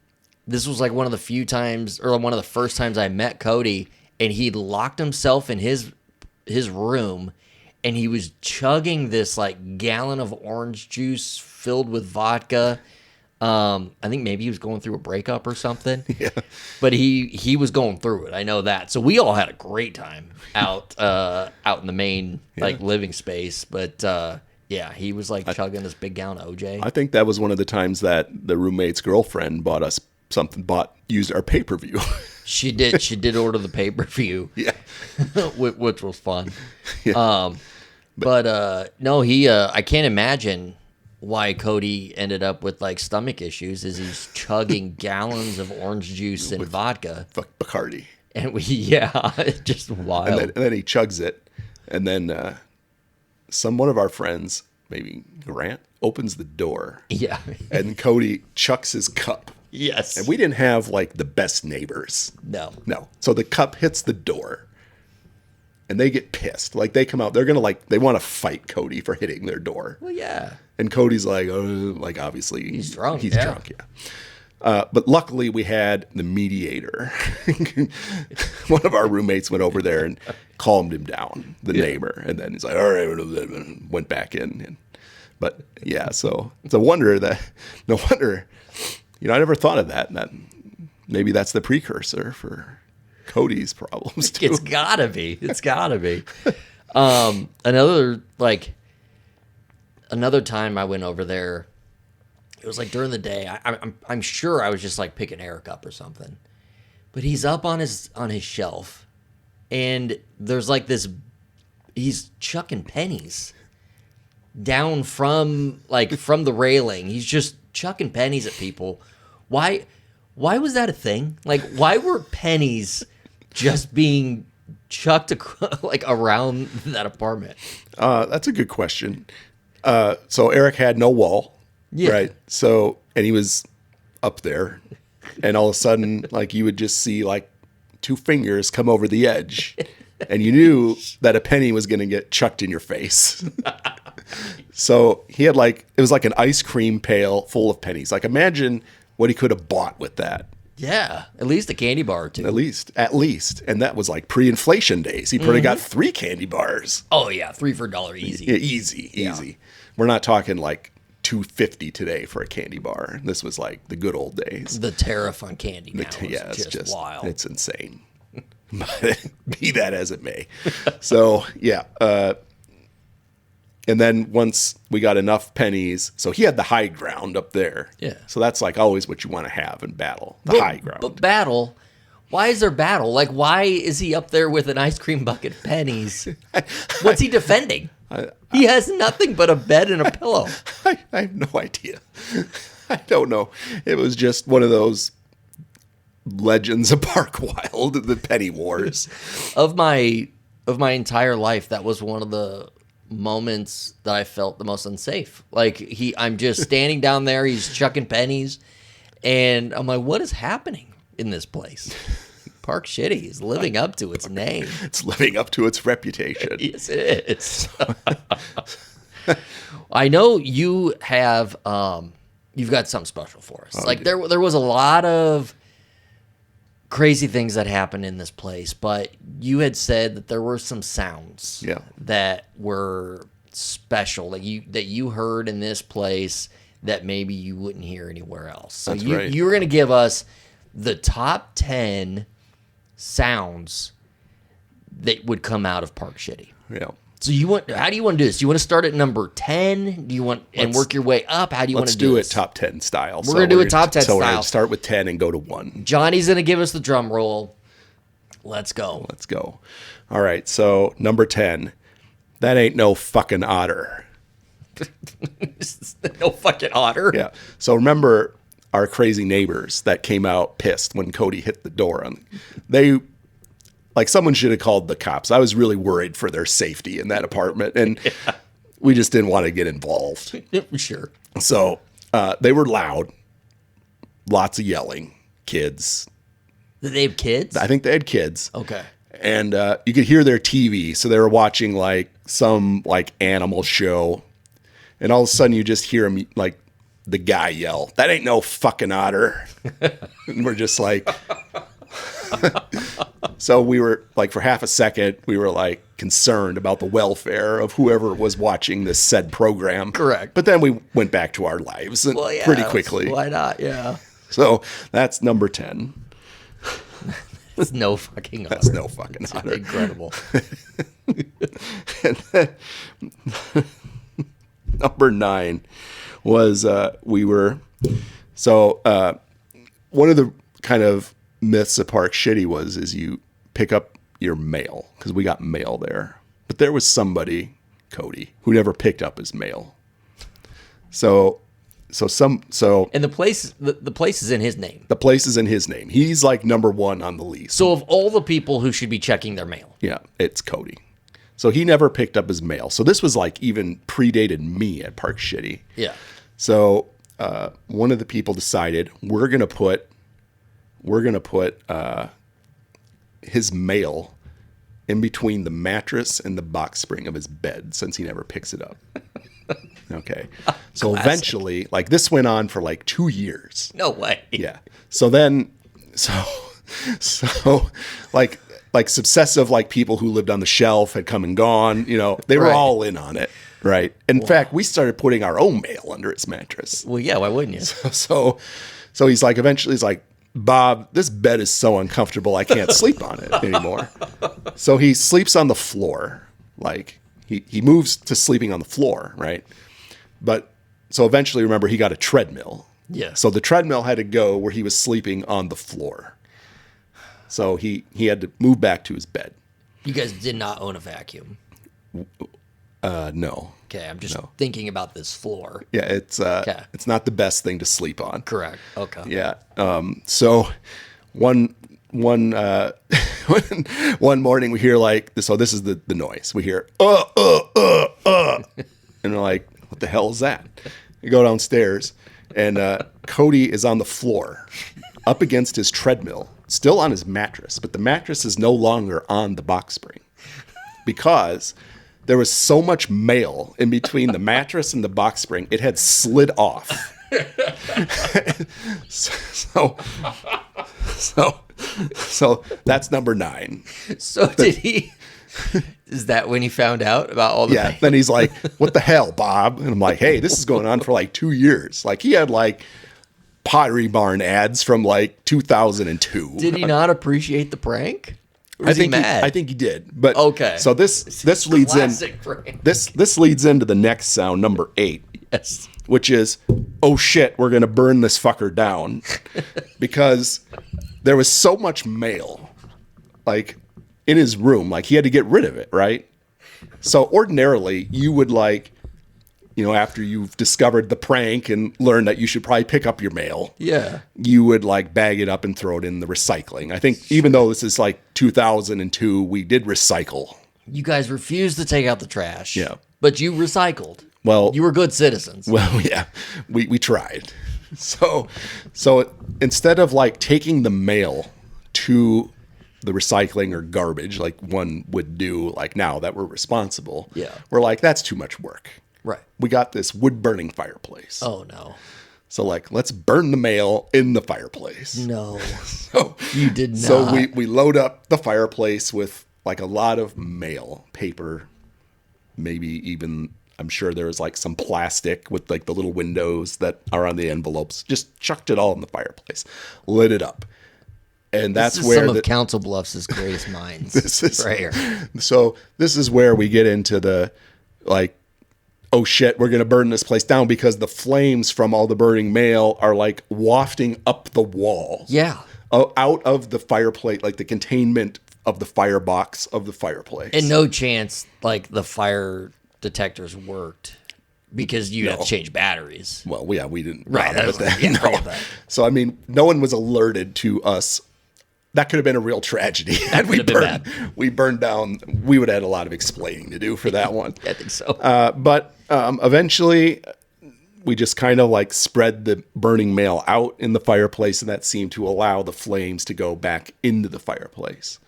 this was like one of the few times, or one of the first times I met Cody, and he locked himself in his room, and he was chugging this like gallon of orange juice filled with vodka. I think maybe he was going through a breakup or something. Yeah. But he was going through it. I know that. So we all had a great time out in the main like living space. But yeah, he was like chugging this big gallon of OJ. I think that was one of the times that the roommate's girlfriend bought us something, used our pay-per-view. She did order the pay-per-view. Yeah. which was fun. Yeah. But no, I can't imagine why Cody ended up with like stomach issues is he's chugging gallons of orange juice and vodka. Fuck Bacardi. And just wild. And then he chugs it. And then one of our friends, maybe Grant, opens the door. Yeah. And Cody chucks his cup. Yes. And we didn't have like the best neighbors. No. So the cup hits the door. And they get pissed. Like they come out, they're gonna they want to fight Cody for hitting their door. Well, yeah. And Cody's like, obviously he's drunk. He's drunk, yeah. But luckily we had the mediator. One of our roommates went over there and calmed him down, the neighbor, and then he's like, all right, went back in. But yeah, so it's no wonder, I never thought of that. That maybe that's the precursor for Cody's problems too. It's gotta be. Another time I went over there, it was like during the day. I'm sure I was just like picking Eric up or something, but he's up on his shelf, and there's like this. He's chucking pennies down from the railing. He's just chucking pennies at people. Why was that a thing? Like, why were pennies just being chucked like around that apartment? That's a good question. So Eric had no wall, right? So, and he was up there, and all of a sudden, like you would just see like two fingers come over the edge, and you knew that a penny was going to get chucked in your face. So he had it was like an ice cream pail full of pennies. Like imagine what he could have bought with that. Yeah, at least a candy bar or two. At least. And that was like pre-inflation days. He probably got 3 candy bars. Oh, yeah, 3 for $1 easy. Yeah, easy. We're not talking like $2.50 today for a candy bar. This was like the good old days. The tariff on candy now is just wild. It's insane. But be that as it may. So, yeah. And then once we got enough pennies, so he had the high ground up there. Yeah. So that's like always what you want to have in battle, high ground. But battle, why is there battle? Like, why is he up there with an ice cream bucket of pennies? What's he defending? He has nothing but a bed and a pillow. I have no idea. I don't know. It was just one of those legends of Park Wild, the penny wars. Of my entire life, that was one of the moments that I felt the most unsafe. Like I'm just standing down there, he's chucking pennies, and I'm like, what is happening in this place? Park Shitty is living up to its name. It's living up to its reputation. Yes, it is. I know you have you've got something special for us. There was a lot of crazy things that happened in this place, but you had said that there were some sounds that were special that you heard in this place that maybe you wouldn't hear anywhere else. So you were going to give us the top 10 sounds that would come out of Park Shitty. Yeah. So how do you want to do this? Do you want to start at number 10? Do you want and work your way up? How do you want to do this? Let's do it top 10 style. We're going to do it top 10 style. So we're style. going to start with 10 and go to 1. Johnny's going to give us the drum roll. Let's go. All right. So number 10, that ain't no fucking otter. No fucking otter? Yeah. So remember our crazy neighbors that came out pissed when Cody hit the door. Someone should have called the cops. I was really worried for their safety in that apartment, and we just didn't want to get involved. Sure. So they were loud, lots of yelling, kids. Did they have kids? I think they had kids. Okay. And you could hear their TV, so they were watching some animal show, and all of a sudden you just hear them the guy yell, "That ain't no fucking otter." And we're just like, so we were like, for half a second, we were like concerned about the welfare of whoever was watching this said program. Correct. But then we went back to our lives pretty quickly. Why not? Yeah. So that's number 10. That's no fucking otter. That's no fucking otter. Incredible. And then, number 9 was one of the kind of myths at Park Shitty is you pick up your mail, because we got mail there. But there was somebody, Cody, who never picked up his mail. And the place is in his name. The place is in his name. He's like number 1 on the list. So of all the people who should be checking their mail. Yeah, it's Cody. So he never picked up his mail. So this was like even predated me at Park Shitty. Yeah. So one of the people decided we're gonna put his mail in between the mattress and the box spring of his bed, since he never picks it up. Okay. So Classic. eventually, like, this went on for like 2 years. No way. Yeah. So like successive, like, people who lived on the shelf had come and gone, they were Right. all in on it. Right. In fact, we started putting our own mail under his mattress. Well, yeah, why wouldn't you? So he's like, eventually he's like, "Bob, this bed is so uncomfortable, I can't sleep on it anymore." So he sleeps on the floor. Like, he moves to sleeping on the floor. Right. But so eventually, remember, he got a treadmill. Yeah. So the treadmill had to go where he was sleeping on the floor. So he had to move back to his bed. You guys did not own a vacuum. No. Okay, I'm just thinking about this floor. Yeah, it's not the best thing to sleep on. Correct. Okay. Yeah. So one one morning we hear like this. So this is the noise we hear. And we're like, what the hell is that? We go downstairs, and Cody is on the floor, up against his treadmill, still on his mattress, but the mattress is no longer on the box spring because there was so much mail in between the mattress and the box spring, it had slid off. So that's number 9. So did he? Is that when he found out about all the? Yeah. Then he's like, "What the hell, Bob?" And I'm like, "Hey, this is going on for like 2 years." Like, he had like Pottery Barn ads from like 2002. Did he not appreciate the prank? Or was I think he mad? I think he did. But okay. So this leads in. Prank. This leads into the next sound, number 8. Yes. Which is, oh shit, we're gonna burn this fucker down, because there was so much mail, like, in his room, like he had to get rid of it, right? So ordinarily, you would like, after you've discovered the prank and learned that you should probably pick up your mail, Yeah. you would like bag it up and throw it in the recycling. I think even though this is like 2002, we did recycle. You guys refused to take out the trash. Yeah. But you recycled. Well, You were good citizens. Well, yeah, we tried. So instead of like taking the mail to the recycling or garbage, like one would do, like now that we're responsible, Yeah. we're like, that's too much work. Right. We got this wood burning fireplace. Oh, no. So like, let's burn the mail in the fireplace. No. So You did not. So we load up the fireplace with like a lot of mail, paper, maybe even, I'm sure there was like some plastic with like the little windows that are on the envelopes. Just chucked it all in the fireplace, lit it up. And that's this is where some of Council Bluffs' greatest minds. This is right here. So this is where we get into the like, oh shit, we're going to burn this place down, because the flames from all the burning mail are like wafting up the wall. Yeah. Out of the fireplace, like the containment of the firebox of the fireplace. And no chance like the fire detectors worked, because you'd have to change batteries. Well, yeah, we didn't. Right. bother with that. Yeah, No. forget that. So, I mean, no one was alerted to us. That could have been a real tragedy. Had could have been bad. we burned down, we would have had a lot of explaining to do for that one. I think so. But eventually, we just kind of like spread the burning mail out in the fireplace, and that seemed to allow the flames to go back into the fireplace.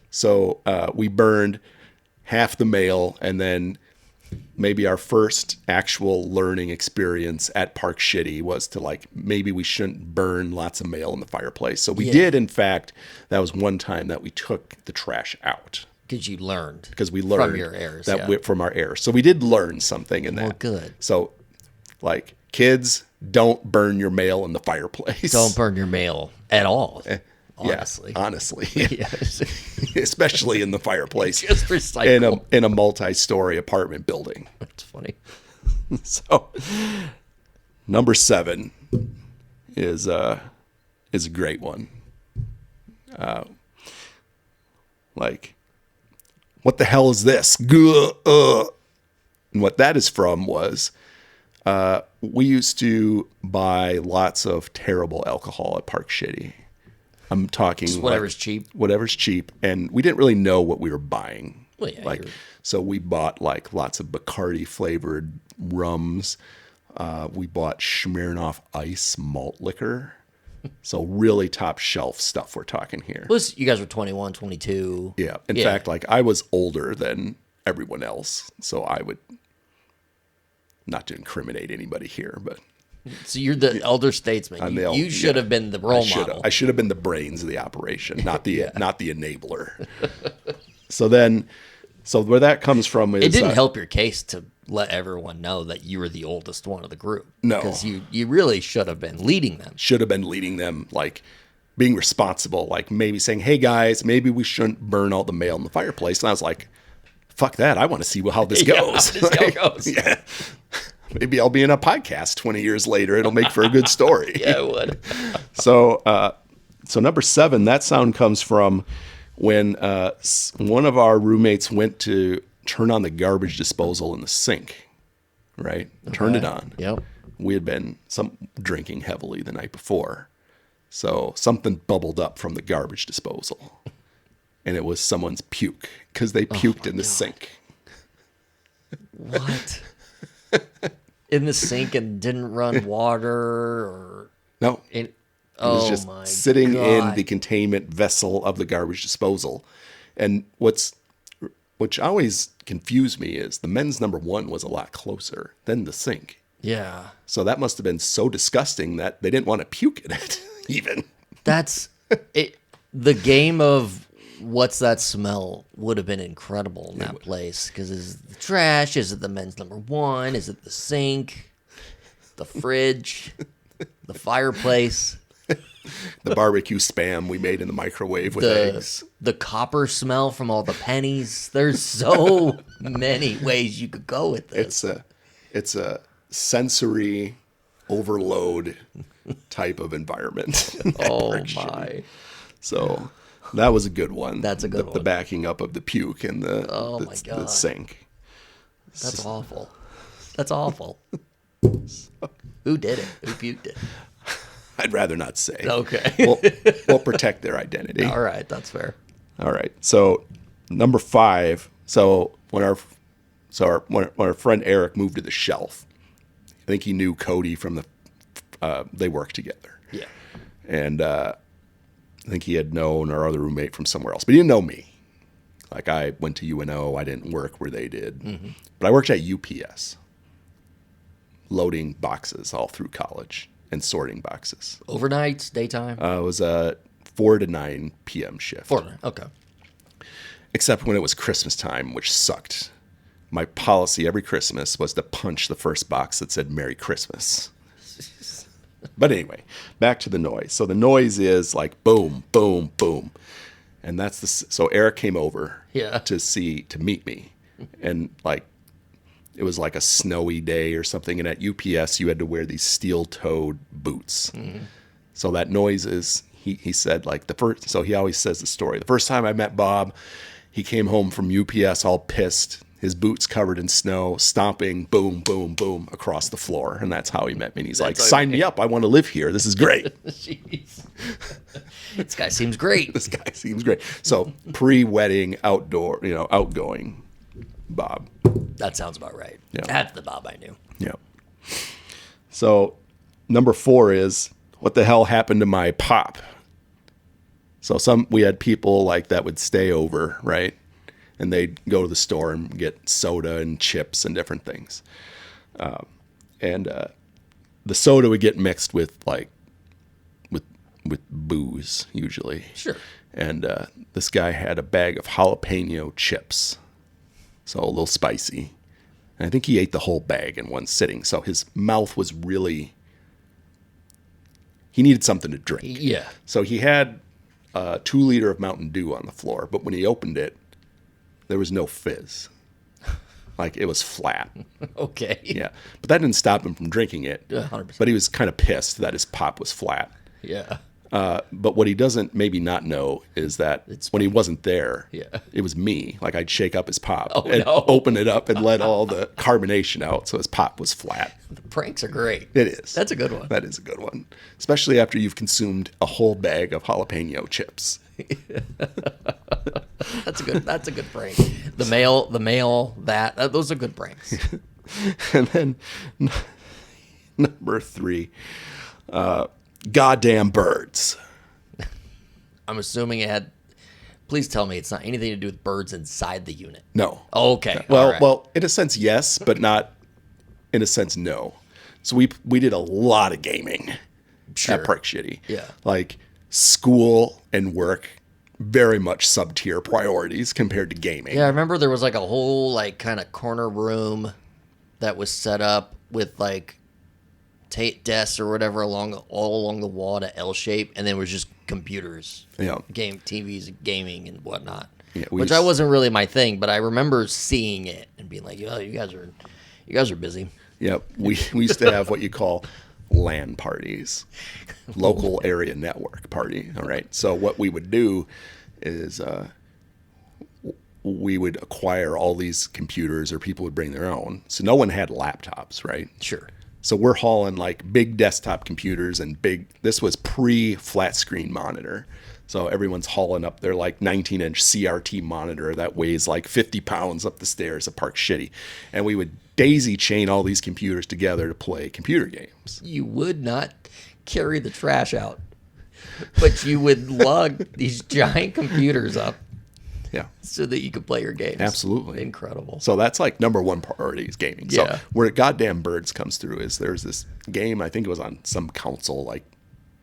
So we burned half the mail, and then maybe our first actual learning experience at Park Shitty was to like, maybe we shouldn't burn lots of mail in the fireplace. So we did, in fact, that was one time that we took the trash out. Because you learned. Because we learned from your errors. From our errors. So we did learn something in that. Well, good. So, like, kids, don't burn your mail in the fireplace. Don't burn your mail at all. Honestly. Yeah, honestly. Yes. Especially in the fireplace. Just recycle. In a multi-story apartment building. That's funny. So, number 7 is a great one. Like, what the hell is this? And what that is from was, we used to buy lots of terrible alcohol at Park Shitty. I'm talking just whatever's cheap. Whatever's cheap, and we didn't really know what we were buying. Well, yeah, so we bought like lots of Bacardi flavored rums. We bought Smirnoff Ice malt liquor. So really top shelf stuff we're talking here. Well, you guys were 21, 22. Yeah. In fact, like I was older than everyone else, so I would, not to incriminate anybody here, but. So you're the elder statesman. You should have been the role model. I should have been the brains of the operation, not the enabler. So where that comes from is it didn't help your case to let everyone know that you were the oldest one of the group. No, because you really should have been leading them. Should have been leading them, like being responsible, like maybe saying, "Hey guys, maybe we shouldn't burn all the mail in the fireplace." And I was like, "Fuck that! I want to see how this goes." Yeah. Maybe I'll be in a podcast 20 years later. It'll make for a good story. Yeah, it would. So number 7, that sound comes from when one of our roommates went to turn on the garbage disposal in the sink, right? Okay. Turned it on. Yep. We had been drinking heavily the night before. So something bubbled up from the garbage disposal. And it was someone's puke because they puked in the sink. What? In the sink and didn't run water or no. It was just sitting in the containment vessel of the garbage disposal. And which always confused me is the men's number 1 was a lot closer than the sink. Yeah. So that must have been so disgusting that they didn't want to puke in it even. That's it. The game of what's that smell would have been incredible in that place, because is it the trash? Is it the men's number 1? Is it the sink? The fridge? The fireplace? The barbecue spam we made in the microwave with eggs. The copper smell from all the pennies. There's so many ways you could go with this. It's a sensory overload type of environment. Oh my. So that was a good one. That's a good one. The backing up of the puke and the sink. That's awful. That's awful. Who did it? Who puked it? I'd rather not say. Okay. We'll protect their identity. All right, that's fair. All right. So number 5. So when our friend Eric moved to the shelf, I think he knew Cody from they worked together. Yeah. And I think he had known our other roommate from somewhere else, but he didn't know me. Like I went to UNO, I didn't work where they did, but I worked at UPS, loading boxes all through college and sorting boxes. Overnights, daytime? It was a 4 to 9 p.m. shift. 4 to 9, okay. Except when it was Christmas time, which sucked. My policy every Christmas was to punch the first box that said Merry Christmas. But anyway, back to the noise. So the noise is like boom, boom, boom. And so Eric came over to meet me. And like, it was like a snowy day or something. And at UPS, you had to wear these steel-toed boots. Mm-hmm. So that noise is, he said, like so he always says the story. The first time I met Bob, he came home from UPS all pissed, his boots covered in snow, stomping, boom, boom, boom, across the floor. And that's how he met me. And he's like, sign me up. I want to live here. This is great. Jeez. This guy seems great. This guy seems great. So pre-wedding, outgoing Bob. That sounds about right. Yeah. That's the Bob I knew. Yeah. So number 4 is, what the hell happened to my pop? So we had people like that would stay over, right? and they'd go to the store and get soda and chips and different things. And the soda would get mixed with with booze usually. Sure. And this guy had a bag of jalapeno chips, so a little spicy. And I think he ate the whole bag in one sitting. So his mouth was really. He needed something to drink. Yeah. So he had a 2 liter of Mountain Dew on the floor, but when he opened it, there was no fizz. Like, it was flat. Okay. Yeah. But that didn't stop him from drinking it. 100%. But he was kind of pissed that his pop was flat. Yeah. But what he doesn't maybe not know is that when he wasn't there, Yeah. it was me. Like, I'd shake up his pop Oh, and no. open it up and let all the carbonation out, so his pop was flat. The pranks are great. It is. That's a good one. That is a good one. Especially after you've consumed a whole bag of jalapeno chips. That's a good prank. The mail, those are good pranks. And then number 3, goddamn birds. I'm assuming it had. Please tell me it's not anything to do with birds inside the unit. No. Okay. Well, all right. well, in a sense, yes, but not in a sense, no. So we did a lot of gaming Sure. at Park Shitty. Yeah. Like, school and work, very much sub-tier priorities compared to gaming. Yeah, I remember there was like a whole like kind of corner room that was set up with like desks or whatever all along the wall in an L shape, and then it was just computers, Yeah. game TVs, gaming and whatnot. Yeah, which I wasn't really my thing, but I remember seeing it and being like, "Yo, you guys are busy." Yep. We used to have what you call LAN parties, local area network party. All right. So what we would do is we would acquire all these computers, or people would bring their own. So no one had laptops, right? Sure. So we're hauling like big desktop computers and this was pre-flat screen monitor. So everyone's hauling up their like 19-inch CRT monitor that weighs like 50 pounds up the stairs at Park Shitty. And we would daisy chain all these computers together to play computer games. You would not carry the trash out, but you would lug these giant computers up Yeah. so that you could play your games. Absolutely. Incredible. So that's like number 1 priority is gaming. Yeah. So where goddamn birds comes through is there's this game, I think it was on some console, like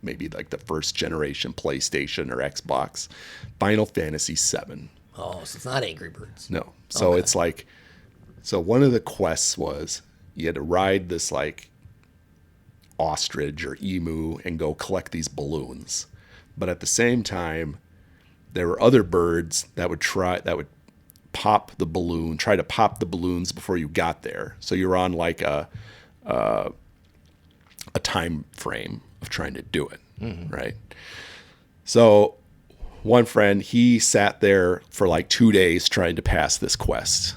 maybe like the first generation PlayStation or Xbox, Final Fantasy VII. Oh, so it's not Angry Birds. No. So Okay. it's like, so one of the quests was you had to ride this like ostrich or emu and go collect these balloons. But at the same time, there were other birds that would try to pop the balloons before you got there. So you're on like a time frame of trying to do it, right? So one friend, he sat there for like 2 days trying to pass this quest.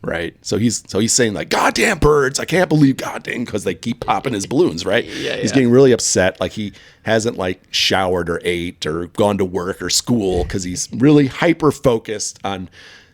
Right. So he's saying like, goddamn birds, I can't believe goddamn, because they keep popping his balloons, right? Yeah, He's yeah. getting really upset. Like he hasn't like showered or ate or gone to work or school because he's really hyper focused on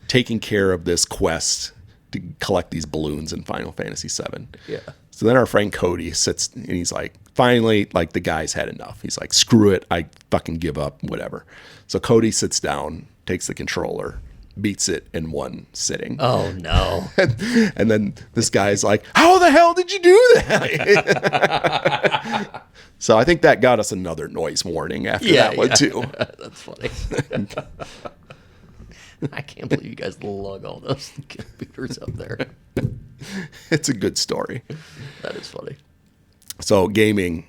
taking care of this quest to collect these balloons in Final Fantasy VII. Yeah. So then our friend Cody sits and he's like, finally, like the guy's had enough. He's like, screw it. I fucking give up, whatever. So Cody sits down, takes the controller, beats it in one sitting. Oh, no. And then this guy's like, how the hell did you do that? So I think that got us another noise warning after that one too. That's funny. I can't believe you guys lug all those computers up there. It's a good story. That is funny. So gaming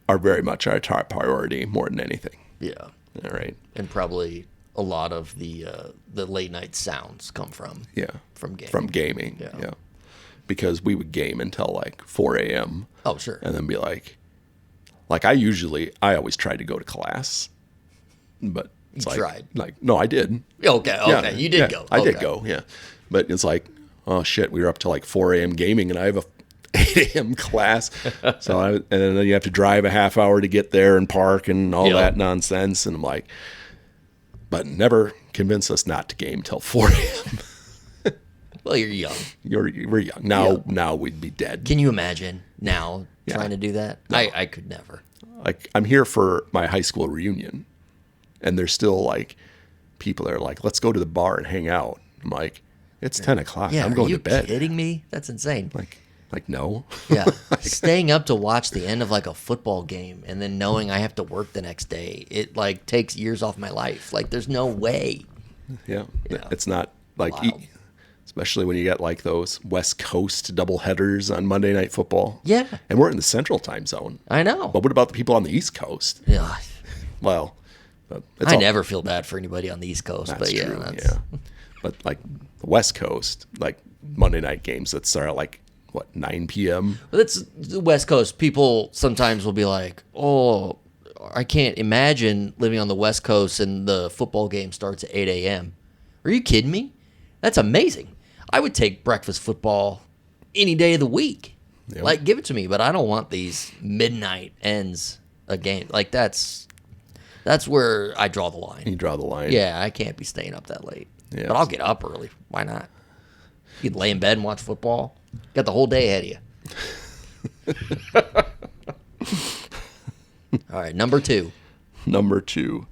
are very much our top priority more than anything. Yeah. All right. And probably a lot of the late night sounds come from From gaming. gaming. Yeah. Yeah. Because we would game until like 4 a.m. Oh, sure. and then be like I always tried to go to class, but it's You tried? No, I did. Okay, Yeah, you did yeah, go. I did Okay. go, yeah. But it's like, oh shit, we were up till like 4 a.m. gaming, and I have a 8 a.m. class. And then you have to drive a half hour to get there and park and all Yep. that nonsense. And I'm like, but never convince us not to game till 4 a.m. Well, you're young. We're young now. We'd be dead. Can you imagine now Yeah. trying to do that? I could never. Like I'm here for my high school reunion, and there's still like people that are like, let's go to the bar and hang out. I'm like, it's 10 o'clock. Yeah, I'm going are you to bed. kidding me? That's insane. Like no. Yeah, staying up to watch the end of like a football game and then knowing I have to work the next day, it like takes years off my life. Like there's no way. Yeah. It's not like, Wild. especially when you got like those West Coast doubleheaders on Monday Night Football. Yeah. And we're in the Central Time Zone. I know. But what about the people on the East Coast? Yeah. Well, I never feel bad for anybody on the East Coast, That's but yeah, true. that's, Yeah. But like the West Coast, like Monday night games that start at like, what, 9 p.m.? That's the West Coast. People sometimes will be like, "Oh, I can't imagine living on the West Coast and the football game starts at 8 a.m." Are you kidding me? That's amazing. I would take breakfast football any day of the week. Yep. Like, give it to me. But I don't want these midnight ends a game. Like that's where I draw the line. You draw the line. Yeah, I can't be staying up that late. Yeah. But I'll get up early. Why not? You can lay in bed and watch football. Got the whole day ahead of you. All right, number two. Number two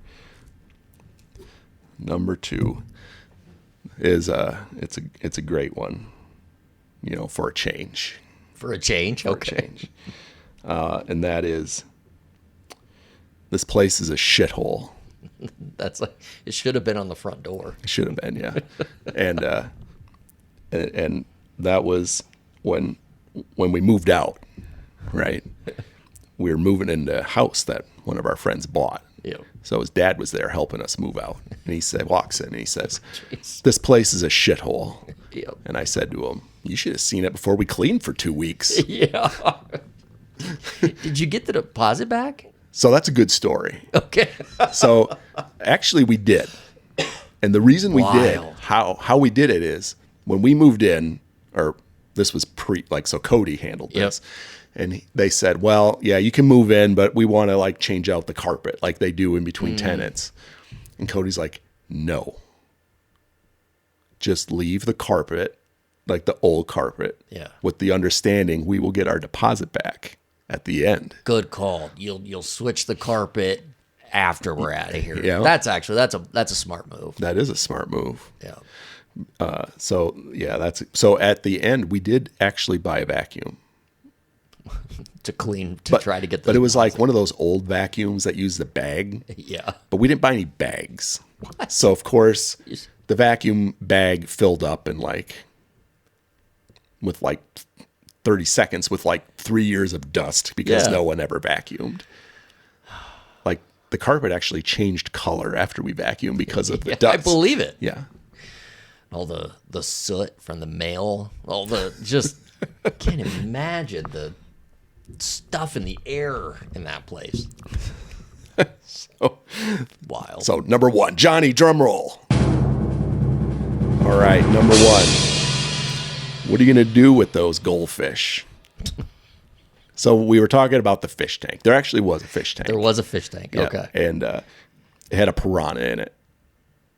is it's a great one, for a change. For a change? For Okay. a change. And that is, this place is a shithole. That's like, it should have been on the front door. It should have been, yeah. and that was when we moved out, right? We were moving into a house that one of our friends bought. Yep. So his dad was there helping us move out. And he walks in and he says, Jeez. "This place is a shithole." Yep. And I said to him, "You should have seen it before we cleaned for 2 weeks." Yeah. Did you get the deposit back? So that's a good story. Okay. So actually we did. And the reason we did, Wild. how we did it is when we moved in, or this was so Cody handled this. And they said, "Well, yeah, you can move in, but we want to like change out the carpet like they do in between tenants." And Cody's like, "No. Just leave the carpet, like the old carpet, Yeah. with the understanding we will get our deposit back at the end." Good call. You'll switch the carpet after we're out of here. Yeah. That's a smart move. That is a smart move. Yeah. So at the end, we did actually buy a vacuum. To clean, to try to get the But it was like one of those old vacuums that use the bag. Yeah. But we didn't buy any bags. So of course the vacuum bag filled up in with 30 seconds with 3 years of dust because Yeah. no one ever vacuumed. Like the carpet actually changed color after we vacuumed because of the dust. I believe it. Yeah. All the soot from the mail, I can't imagine the stuff in the air in that place. Wild. So number one, Johnny, drum roll. All right, number one. What are you going to do with those goldfish? So we were talking about the fish tank. There actually was a fish tank. There was a fish tank. Yeah, Okay. And it had a piranha in it.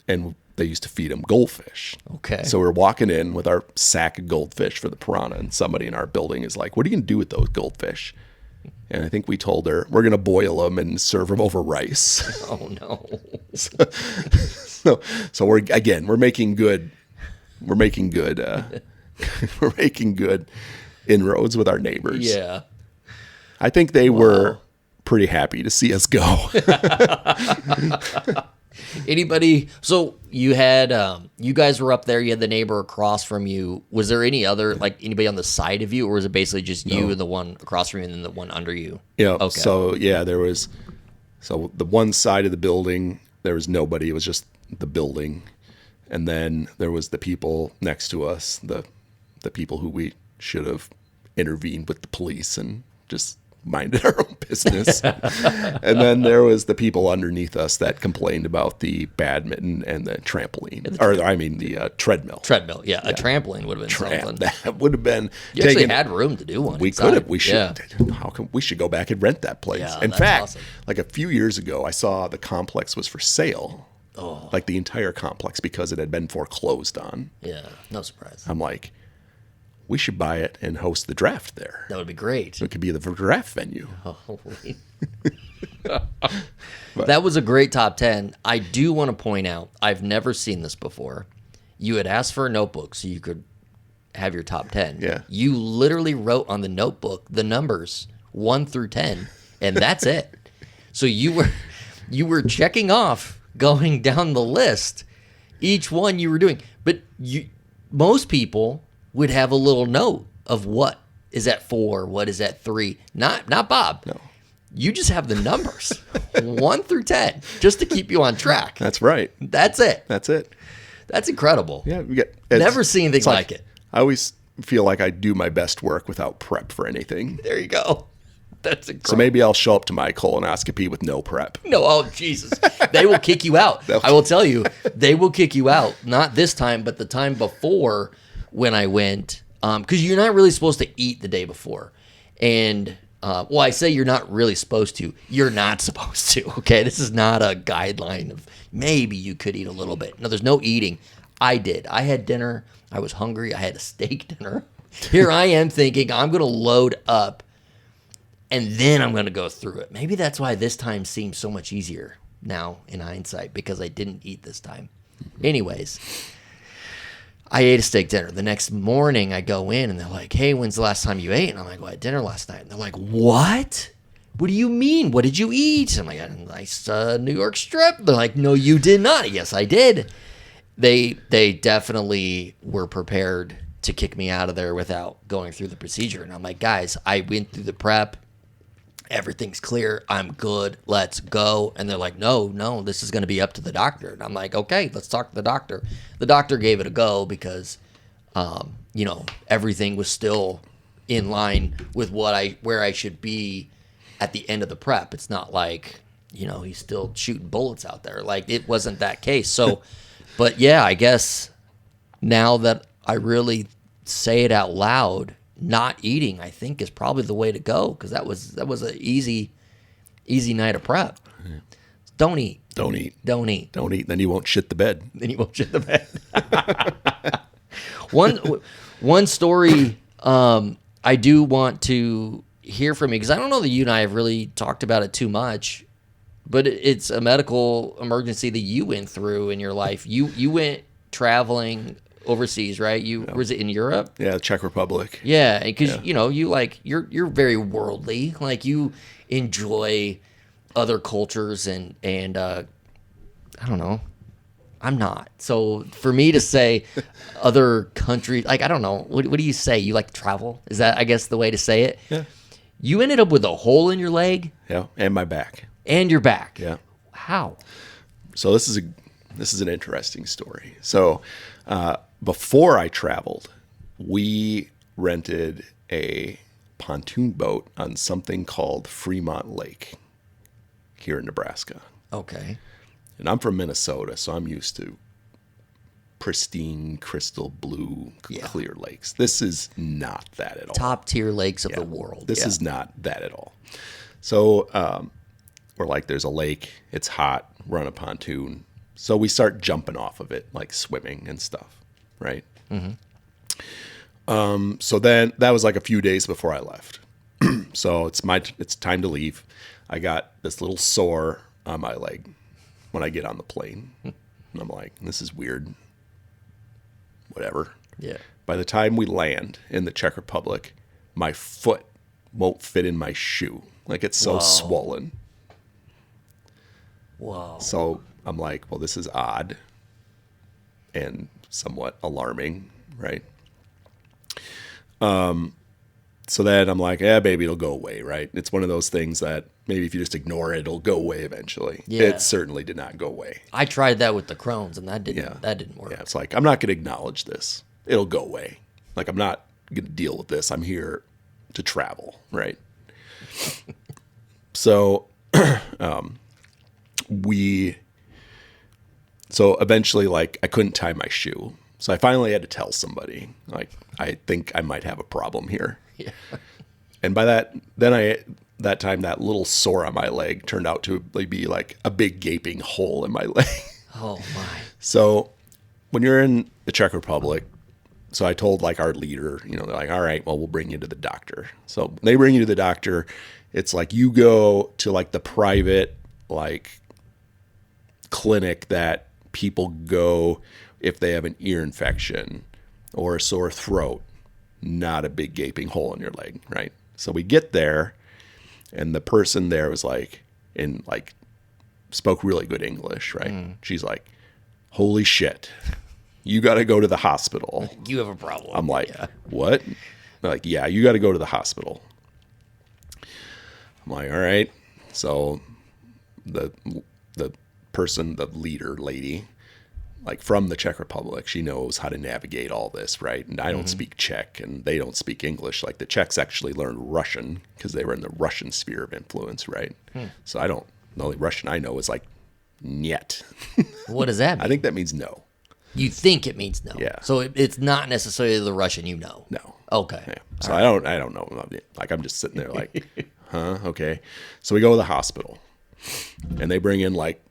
And they used to feed them goldfish. Okay. So we were walking in with our sack of goldfish for the piranha, and somebody in our building is like, "What are you going to do with those goldfish?" And I think we told her, "We're going to boil them and serve them over rice." Oh no. So we're making good. We're making good. We're making good inroads with our neighbors. Yeah. I think they were pretty happy to see us go. Anybody? So you had you guys were up there. You had the neighbor across from you. Was there any other anybody on the side of you, or was it basically just you and the one across from you, and then the one under you? Yeah. Okay. So yeah, there was. So the one side of the building, there was nobody. It was just the building, and then there was the people next to us, the people who we should have intervened with the police and just minded our own business. And then there was the people underneath us that complained about the badminton and the trampoline, the treadmill. Treadmill. Yeah. A trampoline would have been something. That would have been. You actually had room to do one. We inside. could have. We should. Yeah. How come we should go back and rent that place? Yeah, In that's fact, awesome. a few years ago, I saw the complex was for sale. Oh. Like the entire complex because it had been foreclosed on. Yeah. No surprise. I'm like, we should buy it and host the draft there. That would be great. It could be the draft venue. Holy. That was a great top 10. I do want to point out, I've never seen this before. You had asked for a notebook so you could have your top 10. Yeah. You literally wrote on the notebook the numbers 1 through 10, and that's it. So you were checking off, going down the list, each one you were doing. But most people would have a little note of what is at 4, what is at 3. Not Bob. No. You just have the numbers 1 through 10 just to keep you on track. That's right. That's it. That's it. That's incredible. Yeah. Never seen anything like it. I always feel like I do my best work without prep for anything. There you go. That's incredible. So maybe I'll show up to my colonoscopy with no prep. No, oh Jesus. They will kick you out. I will tell you, they will kick you out. Not this time, but the time before when I went, because you're not really supposed to eat the day before. And well, I say you're not really supposed to. You're not supposed to, okay? This is not a guideline of maybe you could eat a little bit. No, there's no eating. I did. I had dinner. I was hungry. I had a steak dinner. Here I am thinking I'm going to load up and then I'm going to go through it. Maybe that's why this time seems so much easier now in hindsight, because I didn't eat this time. Anyways, I ate a steak dinner. The next morning I go in and they're like, hey, when's the last time you ate? And I'm like, well, I had dinner last night. And they're like, what? What do you mean? What did you eat? I'm like, a nice New York strip. They're like, no, you did not. Yes, I did. They definitely were prepared to kick me out of there without going through the procedure. And I'm like, guys, I went through the prep. Everything's clear. I'm good. Let's go. And they're like, no, this is going to be up to the doctor. And I'm like, okay, let's talk to the doctor. The doctor gave it a go because, everything was still in line with where I should be at the end of the prep. It's not like, he's still shooting bullets out there. Like, it wasn't that case. So, but yeah, I guess now that I really say it out loud, not eating, I think, is probably the way to go, because that was an easy night of prep. Don't eat. Don't eat. Don't eat. Don't eat. Then you won't shit the bed. One story I do want to hear from you, because I don't know that you and I have really talked about it too much, but it's a medical emergency that you went through in your life. You went traveling overseas, right? Was it in Europe? Yeah, Czech Republic. Yeah, because you're very worldly. Like, you enjoy other cultures and I don't know. I'm not. So for me to say other countries, like, I don't know. What do you say? You like to travel? Is that, I guess, the way to say it? Yeah. You ended up with a hole in your leg? Yeah, and my back. And your back? Yeah. How? So this is an interesting story. So before I traveled, we rented a pontoon boat on something called Fremont Lake here in Nebraska. Okay. And I'm from Minnesota, so I'm used to pristine, crystal blue, clear lakes. This is not that at all. Top tier lakes of the world. This is not that at all. So we're like, there's a lake, it's hot, we're on a pontoon. So we start jumping off of it, like swimming and stuff, right? Mm-hmm. So then that was like a few days before I left. So it's time to leave. I got this little sore on my leg when I get on the plane. And I'm like, this is weird. Whatever. Yeah. By the time we land in the Czech Republic, my foot won't fit in my shoe. Like, it's so swollen. Whoa. So I'm like, well, this is odd and somewhat alarming, right? So then I'm like, baby, it'll go away, right? It's one of those things that maybe if you just ignore it, it'll go away eventually. Yeah. It certainly did not go away. I tried that with the Crohn's, and that didn't work. Yeah, it's like, I'm not going to acknowledge this. It'll go away. Like, I'm not going to deal with this. I'm here to travel, right? So so eventually, like, I couldn't tie my shoe. So I finally had to tell somebody, like, I think I might have a problem here. Yeah. And by that time, that little sore on my leg turned out to be like a big gaping hole in my leg. Oh my. So when you're in the Czech Republic, so I told like our leader, they're like, all right, well, we'll bring you to the doctor. So when they bring you to the doctor, it's like you go to like the private like clinic that people go if they have an ear infection or a sore throat, not a big gaping hole in your leg, right? So we get there, and the person there was like, spoke really good English, right? She's like, holy shit, you got to go to the hospital. You have a problem. I'm like, what? They're like, yeah, you got to go to the hospital. I'm like, all right. So the person, the leader lady, like from the Czech Republic, she knows how to navigate all this, right? And I don't speak Czech, and they don't speak English. Like the Czechs actually learned Russian because they were in the Russian sphere of influence, right? So the only Russian I know is like "niet." What does that mean? I think that means no. You think it means no. Yeah. So it's not necessarily the Russian you know. No. Okay. Yeah. So I don't know. Like I'm just sitting there like, huh? Okay. So we go to the hospital, and they bring in like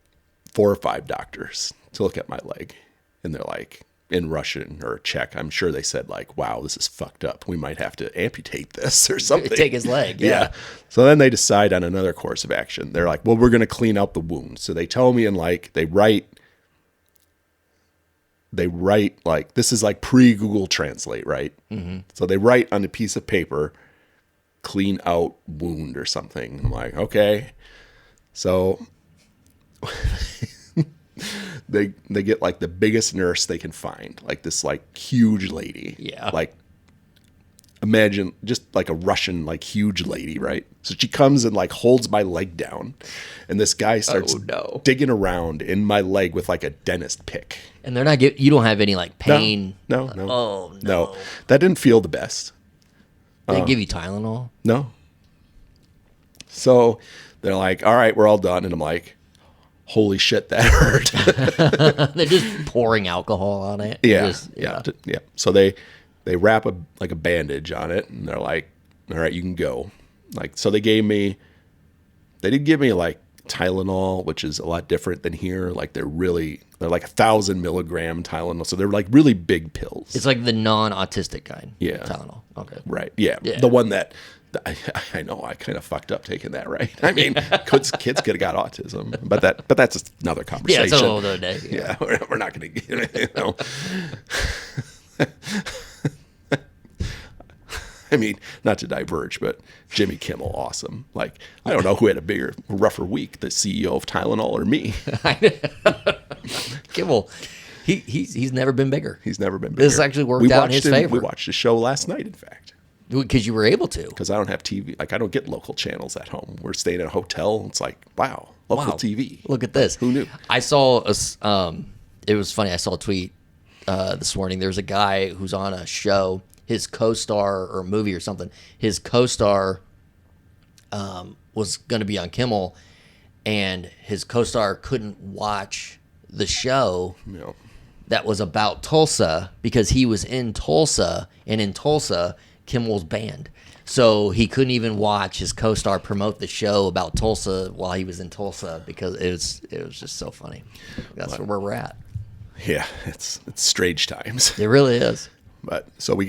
4 or 5 doctors to look at my leg, and they're like, in Russian or Czech, I'm sure they said like, wow, this is fucked up. We might have to amputate this or something. Take his leg. Yeah. So then they decide on another course of action. They're like, well, we're going to clean out the wound. So they tell me, and like they write like, this is like pre-Google Translate, right? So they write on a piece of paper, clean out wound or something. I'm like, okay. So they get like the biggest nurse they can find, like this like huge lady. Yeah. Like imagine just like a Russian, like huge lady, right? So she comes and like holds my leg down, and this guy starts digging around in my leg with like a dentist pick. And they're not you don't have any like pain. No. Oh no. That didn't feel the best. They give you Tylenol? No. So they're like, all right, we're all done. And I'm like, holy shit, that hurt. They're just pouring alcohol on it. Yeah. So they wrap a bandage on it, and they're like, all right, you can go. Like, so they did give me like Tylenol, which is a lot different than here. Like they're like 1,000 milligram Tylenol. So they're like really big pills. It's like the non-autistic kind. Yeah. Tylenol. Okay. Right. Yeah. The one that I know I kind of fucked up taking that, right? I mean, kids could have got autism, but that's another conversation. Yeah, it's a whole other day. Yeah, we're not going to get it. You know. I mean, not to diverge, but Jimmy Kimmel, awesome. Like, I don't know who had a rougher week, the CEO of Tylenol or me. Kimmel, he's never been bigger. He's never been bigger. This actually worked out in his favor. We watched the show last night, in fact. Because you were able to. Because I don't have TV. Like, I don't get local channels at home. We're staying at a hotel. It's like, wow, local TV. Look at this. Who knew? I saw it was funny. I saw a tweet this morning. There's a guy who's on a show. His co-star or movie or something. His co-star was going to be on Kimmel, and his co-star couldn't watch the show that was about Tulsa because he was in Tulsa, and in Tulsa, Kimmel's banned. So he couldn't even watch his co-star promote the show about Tulsa while he was in Tulsa because it was just so funny. That's where we're at. Yeah, it's strange times. It really is. But so we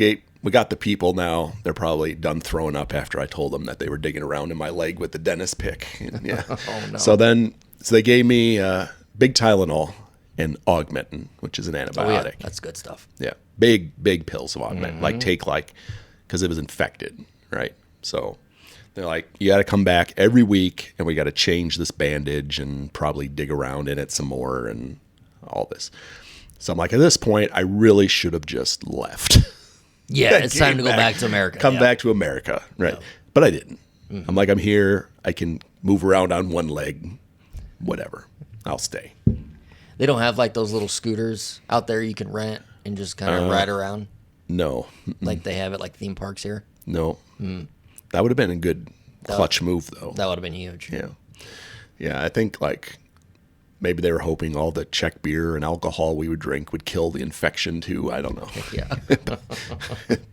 got the people now. They're probably done throwing up after I told them that they were digging around in my leg with the dentist pick. Yeah. Oh, no. So they gave me big Tylenol and Augmentin, which is an antibiotic. Oh, yeah. That's good stuff. Yeah. Big pills of Augmentin. Because it was infected, right? So they're like, you got to come back every week, and we got to change this bandage and probably dig around in it some more and all this. So I'm like, at this point, I really should have just left. Yeah, it's time to go back to America. Come back to America, right? Yeah. But I didn't. I'm like, I'm here. I can move around on one leg. Whatever. I'll stay. They don't have like those little scooters out there you can rent and just kind of ride around? No. Like they have at like theme parks here? No. That would have been a good clutch move, though. That would have been huge. Yeah. Yeah, I think like maybe they were hoping all the Czech beer and alcohol we would drink would kill the infection too. I don't know. Yeah.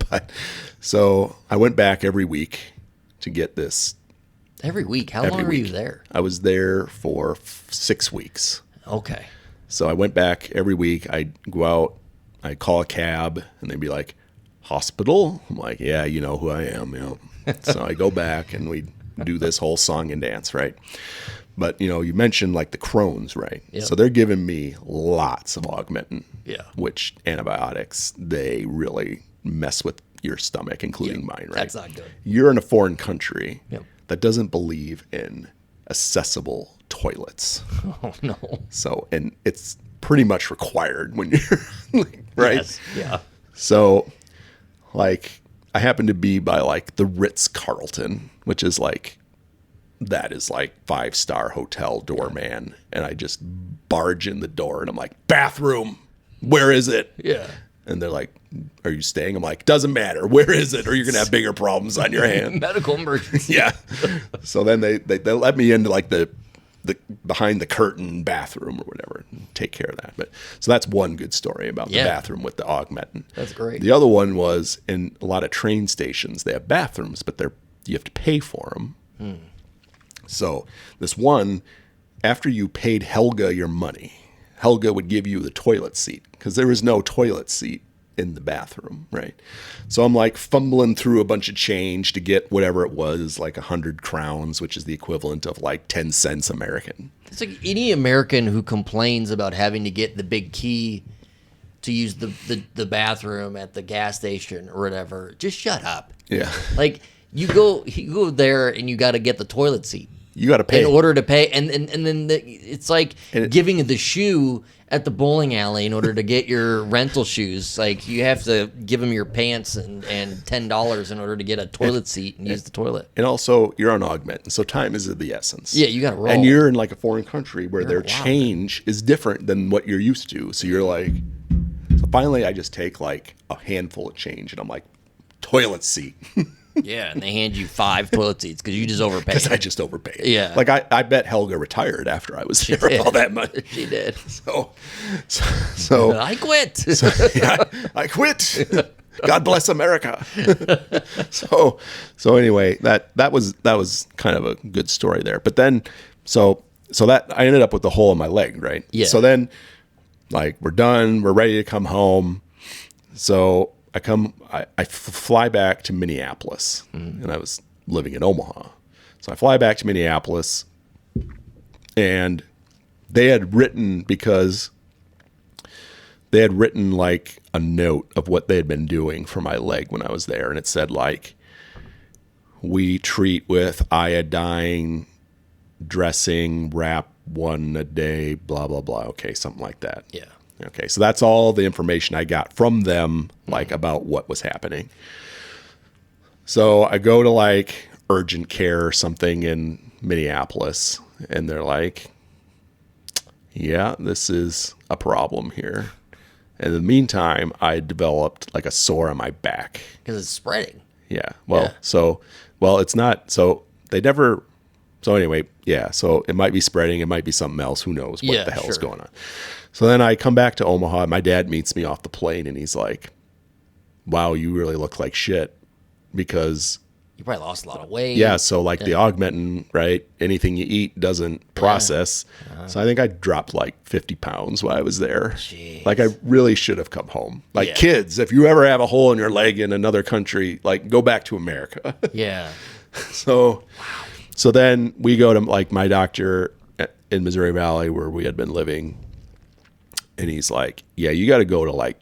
But so I went back every week to get this. Every week? How long were you there? I was there for 6 weeks. Okay. So I went back every week. I'd go out, I'd call a cab, and they'd be like, hospital? I'm like, yeah, you know who I am. Yeah. So I go back, and we do this whole song and dance, right? But, you mentioned like the Crohn's, right? Yep. So they're giving me lots of Augmentin, Yeah. which antibiotics, they really mess with your stomach, including mine, right? That's not good. You're in a foreign country Yep. that doesn't believe in accessible toilets. Oh, no. So, and it's pretty much required when you're, right? Yes. Yeah. So, like, I happen to be by like the Ritz-Carlton, which is like, that is like 5-star hotel doorman. And I just barge in the door and I'm like, bathroom, where is it? Yeah. And they're like, are you staying? I'm like, doesn't matter. Where is it? Or you're going to have bigger problems on your hand. Medical emergency. Yeah. So then they let me into like the behind the curtain bathroom or whatever and take care of that. But so that's one good story about the bathroom with the Augmentin. That's great. The other one was in a lot of train stations, they have bathrooms, but you have to pay for them. So this one, after you paid Helga your money, Helga would give you the toilet seat because there was no toilet seat in the bathroom, right? So I'm like fumbling through a bunch of change to get whatever it was, like 100 crowns, which is the equivalent of like 10 cents American. It's like any American who complains about having to get the big key to use the bathroom at the gas station or whatever. Just shut up. Yeah. Like you go there and you got to get the toilet seat. You got to pay. In order to pay, and then it's like giving the shoe at the bowling alley in order to get your rental shoes. Like you have to give them your pants and $10 in order to get a toilet seat and use the toilet. And also, you're on Augmentin, so time is of the essence. Yeah, you got to roll. And you're in like a foreign country where You're their wild. change is different than what you're used to. So you're like, so finally I just take like a handful of change and I'm like, toilet seat. Yeah, and they hand you 5 toilet seats because you just overpaid. Because I just overpaid. Yeah. Like I bet Helga retired after I was there with all that money. She did. So I quit. yeah, I quit. God bless America. so anyway, that was kind of a good story there. But then so that I ended up with the hole in my leg, right? Yeah. So then like we're done, we're ready to come home. So I fly back to Minneapolis, and I was living in Omaha. So I fly back to Minneapolis, and they had written like a note of what they had been doing for my leg when I was there. And it said like, we treat with iodine dressing, wrap 1 a day, blah, blah, blah. Okay. Something like that. Yeah. Okay. So that's all the information I got from them, like about what was happening. So I go to like urgent care or something in Minneapolis, and they're like, yeah, this is a problem here. And in the meantime, I developed like a sore on my back. Because it's spreading. Yeah. Well, it's not. So they never. So anyway, yeah. So it might be spreading. It might be something else. Who knows what the hell's going on? So then I come back to Omaha. My dad meets me off the plane, and he's like, wow, you really look like shit because. You probably lost a lot of weight. Yeah, so like the Augmentin, right? Anything you eat doesn't process. So I think I dropped like 50 pounds while I was there. Jeez. Like I really should have come home. Like kids, if you ever have a hole in your leg in another country, like go back to America. Yeah. So then we go to like my doctor in Missouri Valley where we had been living. And he's like, yeah, you got to go to like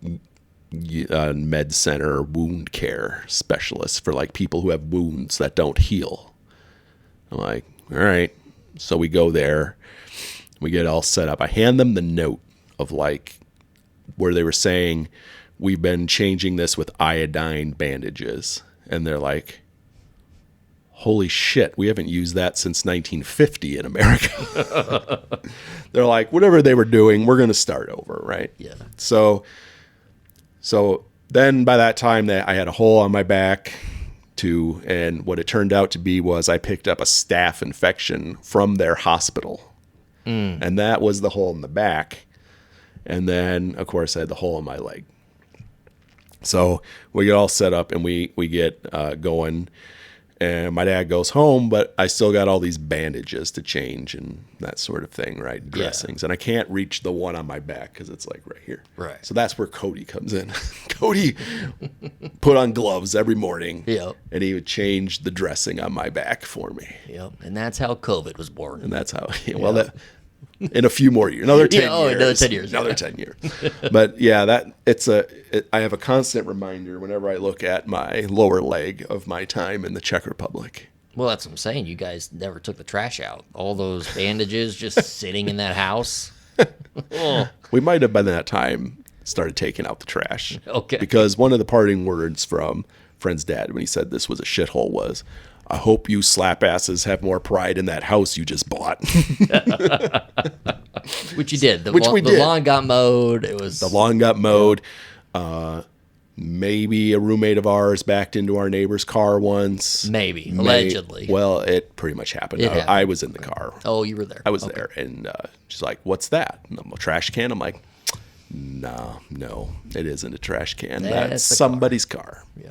med center wound care specialist for like people who have wounds that don't heal. I'm like, all right. So we go there, we get all set up. I hand them the note of like where they were saying we've been changing this with iodine bandages. And they're like, holy shit, we haven't used that since 1950 in America. They're like, whatever they were doing, we're going to start over. Right. Yeah. So then by that time that I had a hole on my back too, and what it turned out to be was I picked up a staph infection from their hospital. And that was the hole in the back. And then, of course, I had the hole in my leg. So we get all set up and we get going. And my dad goes home, but I still got all these bandages to change and that sort of thing, right? Dressings. And I can't reach the one on my back because it's like right here. Right. So that's where Cody comes in. Cody put on gloves every morning. Yep. And he would change the dressing on my back for me. Yep. And that's how COVID was born. And that's how, well, that in a few more years, another 10 years. Another 10 years. Another 10 years. But yeah, I have a constant reminder whenever I look at my lower leg of my time in the Czech Republic. Well, that's what I'm saying. You guys never took the trash out. All those bandages just sitting in that house. Oh. We might have by that time started taking out the trash. Okay. Because one of the parting words from Friend's dad when he said this was a shithole was, I hope you slap asses have more pride in that house you just bought. Which you did. The did. lawn got mowed. The lawn got mowed. Maybe a roommate of ours backed into our neighbor's car once. Maybe. Allegedly. Well, it pretty much happened. I was in the car. Oh, you were there. I was there. And she's like, what's that? And I'm a trash can. I'm like, no, it isn't a trash can. That's somebody's car. Yeah.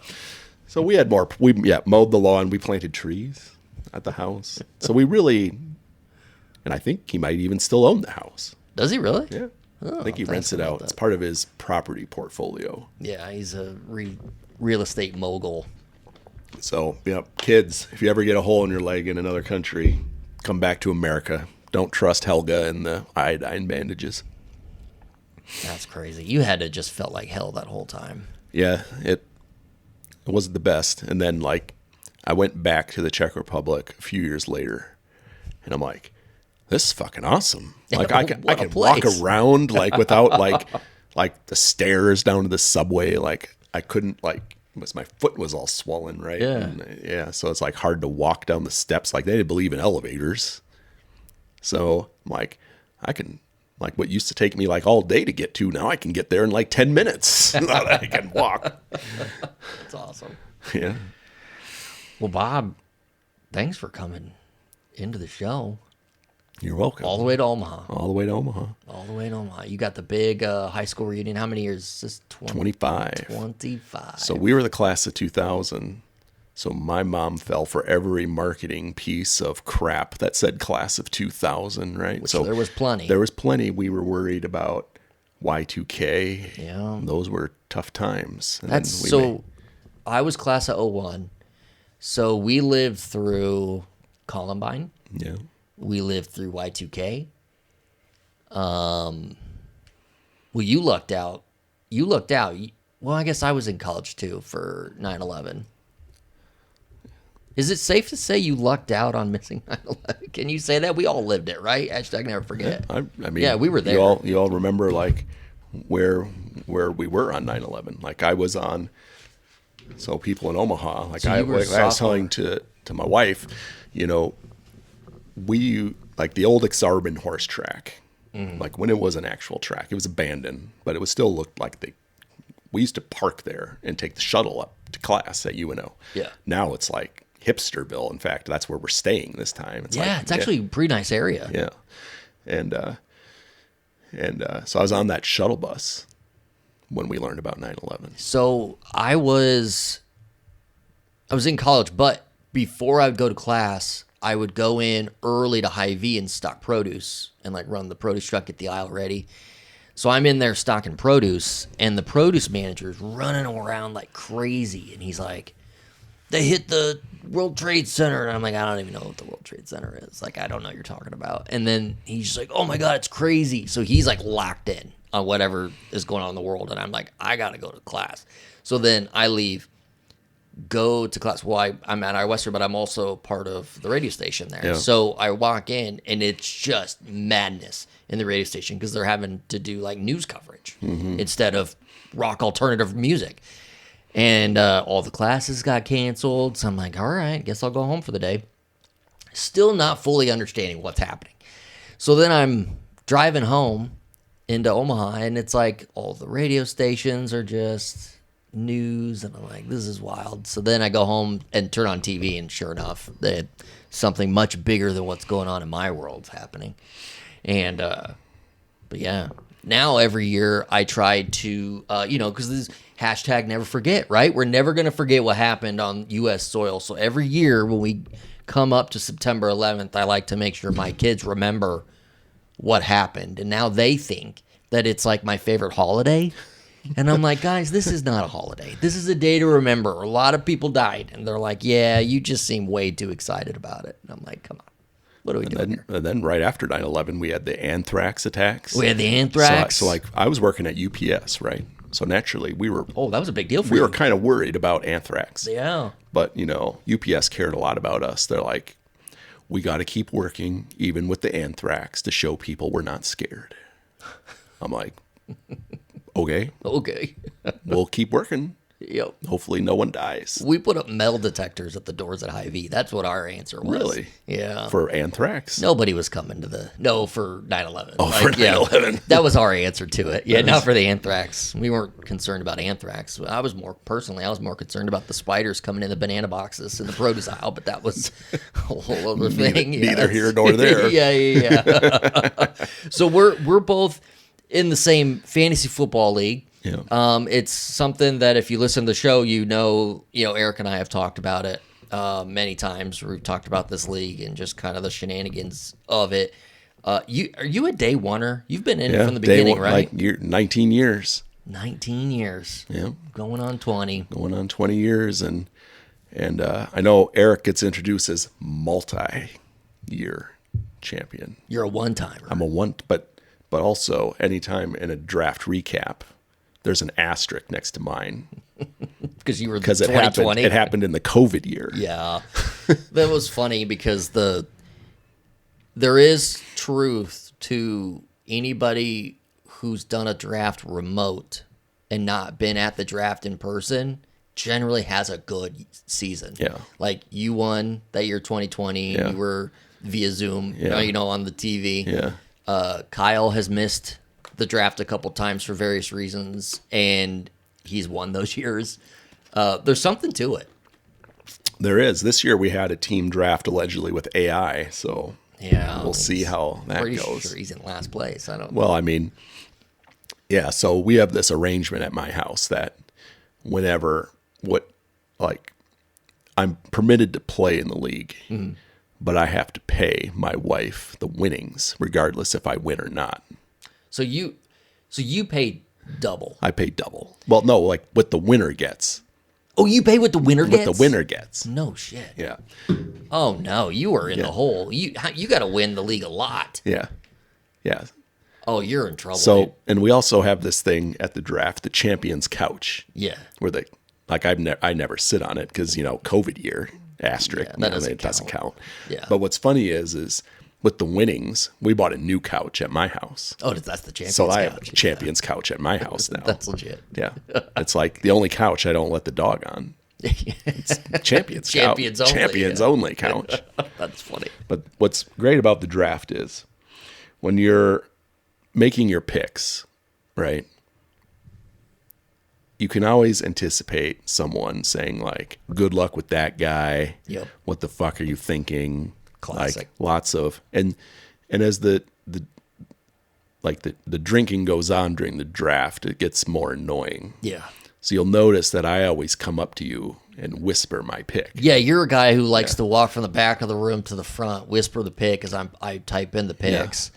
So we had more. We mowed the lawn. We planted trees at the house. So we really, and I think he might even still own the house. Does he really? Yeah. Oh, I think he rents it out. It's part of his property portfolio. Yeah, he's a real estate mogul. So, kids, if you ever get a hole in your leg in another country, come back to America. Don't trust Helga and the iodine bandages. That's crazy. You had to just felt like hell that whole time. Yeah, it wasn't the best. And then, I went back to the Czech Republic a few years later, and I'm like, this is fucking awesome. Like, I can walk around, without, the stairs down to the subway. Like, I couldn't, my foot was all swollen, right? Yeah. And, so it's, hard to walk down the steps. They didn't believe in elevators. So, I'm like, I can... what used to take me all day to get to, now I can get there in 10 minutes. Now that I can walk. That's awesome. Yeah. Well, Bob, thanks for coming into the show. You're welcome. All the way to Omaha. All the way to Omaha. All the way to Omaha. You got the big high school reunion. How many years is this? 25. 25. So we were the class of 2000. So my mom fell for every marketing piece of crap that said class of 2000, right? Which so there was plenty. There was plenty. We were worried about Y2K. Yeah. Those were tough times. And I was class of 01. So we lived through Columbine. Yeah. We lived through Y2K. Well, you lucked out. Well, I guess I was in college too for 9/11. Is it safe to say you lucked out on missing 9/11? Can you say that? We all lived it, right? Hashtag never forget. I mean, yeah, we were there. You all remember where we were on 9/11. I was on. So people in Omaha, I was telling to my wife, we the old Exarban horse track, when it was an actual track, it was abandoned, but it still looked like we used to park there and take the shuttle up to class at UNO. Yeah. Now it's Hipsterville. In fact, that's where we're staying this time. It's it's actually a pretty nice area. Yeah. And so I was on that shuttle bus when we learned about 9/11. So I was in college, but before I would go to class, I would go in early to Hy-Vee and stock produce and run the produce truck, get the aisle ready. So I'm in there stocking produce, and the produce manager's running around like crazy, and he's like, they hit the World Trade Center. And I'm like, I don't even know what the World Trade Center is. I don't know what you're talking about. And then he's just like, oh my God, it's crazy. So he's locked in on whatever is going on in the world. And I'm like, I got to go to class. So then I leave, go to class. Well, I'm at iWestern, but I'm also part of the radio station there. Yeah. So I walk in, and it's just madness in the radio station because they're having to do news coverage instead of rock alternative music. And all the classes got canceled. So I'm like, all right, guess I'll go home for the day. Still not fully understanding what's happening. So then I'm driving home into Omaha, and it's all the radio stations are just news. And I'm like, this is wild. So then I go home and turn on TV, and sure enough, something much bigger than what's going on in my world's happening. And, but yeah, now every year I try to, because this hashtag never forget, right? We're never going to forget what happened on U.S. soil. So every year when we come up to September 11th, I like to make sure my kids remember what happened. And now they think that it's like my favorite holiday. And I'm like, guys, this is not a holiday. This is a day to remember. A lot of people died. And they're like, yeah, you just seem way too excited about it. And I'm like, come on. What are we doing here? And then right after 9/11, we had the anthrax attacks. We had the anthrax. So like I was working at UPS, right? So naturally we were. Oh, that was a big deal for you. you. We were kind of worried about anthrax. Yeah. But, UPS cared a lot about us. They're like, we got to keep working even with the anthrax to show people we're not scared. I'm like, okay. Okay. We'll keep working. Yep. Hopefully no one dies. We put up metal detectors at the doors at Hy-Vee. That's what our answer was. Really? Yeah. For anthrax? Nobody was coming to for 9/11. Oh, for 9/11. That was our answer to it. Yeah, not for the anthrax. We weren't concerned about anthrax. I was more concerned about the spiders coming in the banana boxes in the produce aisle, but that was a whole other thing. Neither here nor there. Yeah. So we're both in the same fantasy football league. Yeah. It's something that if you listen to the show, Eric and I have talked about it many times. We've talked about this league and just kind of the shenanigans of it. Are you a day oneer? You've been in it from the beginning, right? Like 19 years. 19 years. Yeah. Going on 20. Going on 20 years. And I know Eric gets introduced as multi-year champion. You're a one-timer. I'm a one, but also anytime in a draft recap, there's an asterisk next to mine. Because you were 2020. It happened in the COVID year. Yeah. That was funny because there is truth to anybody who's done a draft remote and not been at the draft in person generally has a good season. Yeah. Like you won that year 2020. Yeah. You were via Zoom, on the TV. Yeah. Kyle has missed the draft a couple times for various reasons, and he's won those years. There's something to it. There is. This year we had a team draft allegedly with AI, so we'll see how that pretty goes. Sure he's in last place. I don't. Well, I mean, yeah. So we have this arrangement at my house that whenever I'm permitted to play in the league, but I have to pay my wife the winnings, regardless if I win or not. So you pay double. I pay double. Well, no, like what the winner gets. Oh, you pay what the winner gets? What the winner gets. No shit. Yeah. Oh no, you are in the hole. You got to win the league a lot. Yeah. Yeah. Oh, you're in trouble. So, dude. and we also have this thing at the draft, the champions couch. Yeah. Where I never sit on it because COVID year asterisk. Yeah, that doesn't count. Yeah. But what's funny is with the winnings, we bought a new couch at my house. Oh, that's the champions. So I couch. have a champions couch at my house now. That's legit. Yeah. It's like the only couch I don't let the dog on. It's champions only. Champions only couch. That's funny. But what's great about the draft is when you're making your picks, right? You can always anticipate someone saying like, good luck with that guy. Yep. What the fuck are you thinking? Classic. Like lots of and as the drinking goes on during the draft, it gets more annoying. Yeah. So you'll notice that I always come up to you and whisper my pick. Yeah, you're a guy who likes to walk from the back of the room to the front, whisper the pick as I type in the picks.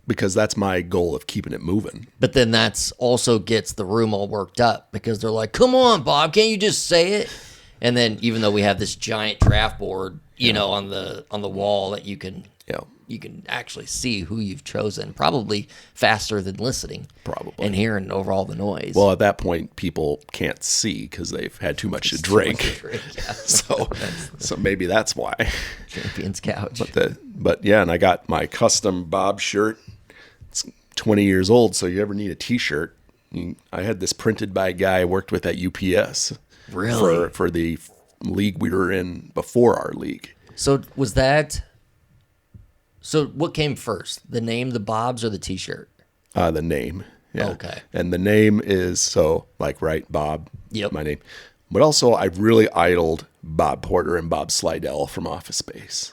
Because that's my goal of keeping it moving. But then that's also gets the room all worked up because they're like, "Come on, Bob, can't you just say it?" And then even though we have this giant draft board, on the wall that you can actually see who you've chosen, probably faster than listening, probably, and hearing over all the noise. Well, at that point, people can't see because they've had too much to drink. Yeah. So maybe that's why. Champions couch. But yeah, and I got my custom Bob shirt. It's 20 years old, so you ever need a T-shirt? I had this printed by a guy I worked with at UPS. Really? For the league we were in before our league. So was that? So what came first? The name, the Bobs, or the T-shirt? The name. Yeah. Okay. And the name is Bob. Yep. My name. But also, I've really idled Bob Porter and Bob Slidell from Office Space.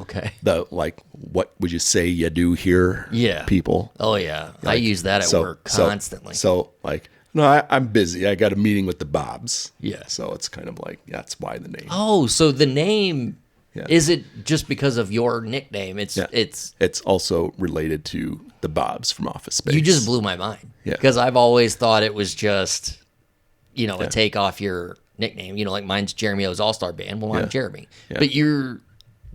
Okay. The like, what would you say you do here? Yeah. People. Oh yeah, I Like, use that at work constantly. So like, no, I'm busy. I got a meeting with the Bobs. Yeah. So it's kind of like that's why the name. Oh, so the name Yeah. is it just because of your nickname? It's Yeah. It's also related to the Bobs from Office Space. you just blew my mind. Yeah. Because I've always thought it was just, a take off your nickname. Like mine's Jeremy O's All-Star Band. Well, I'm Yeah. Jeremy. Yeah. But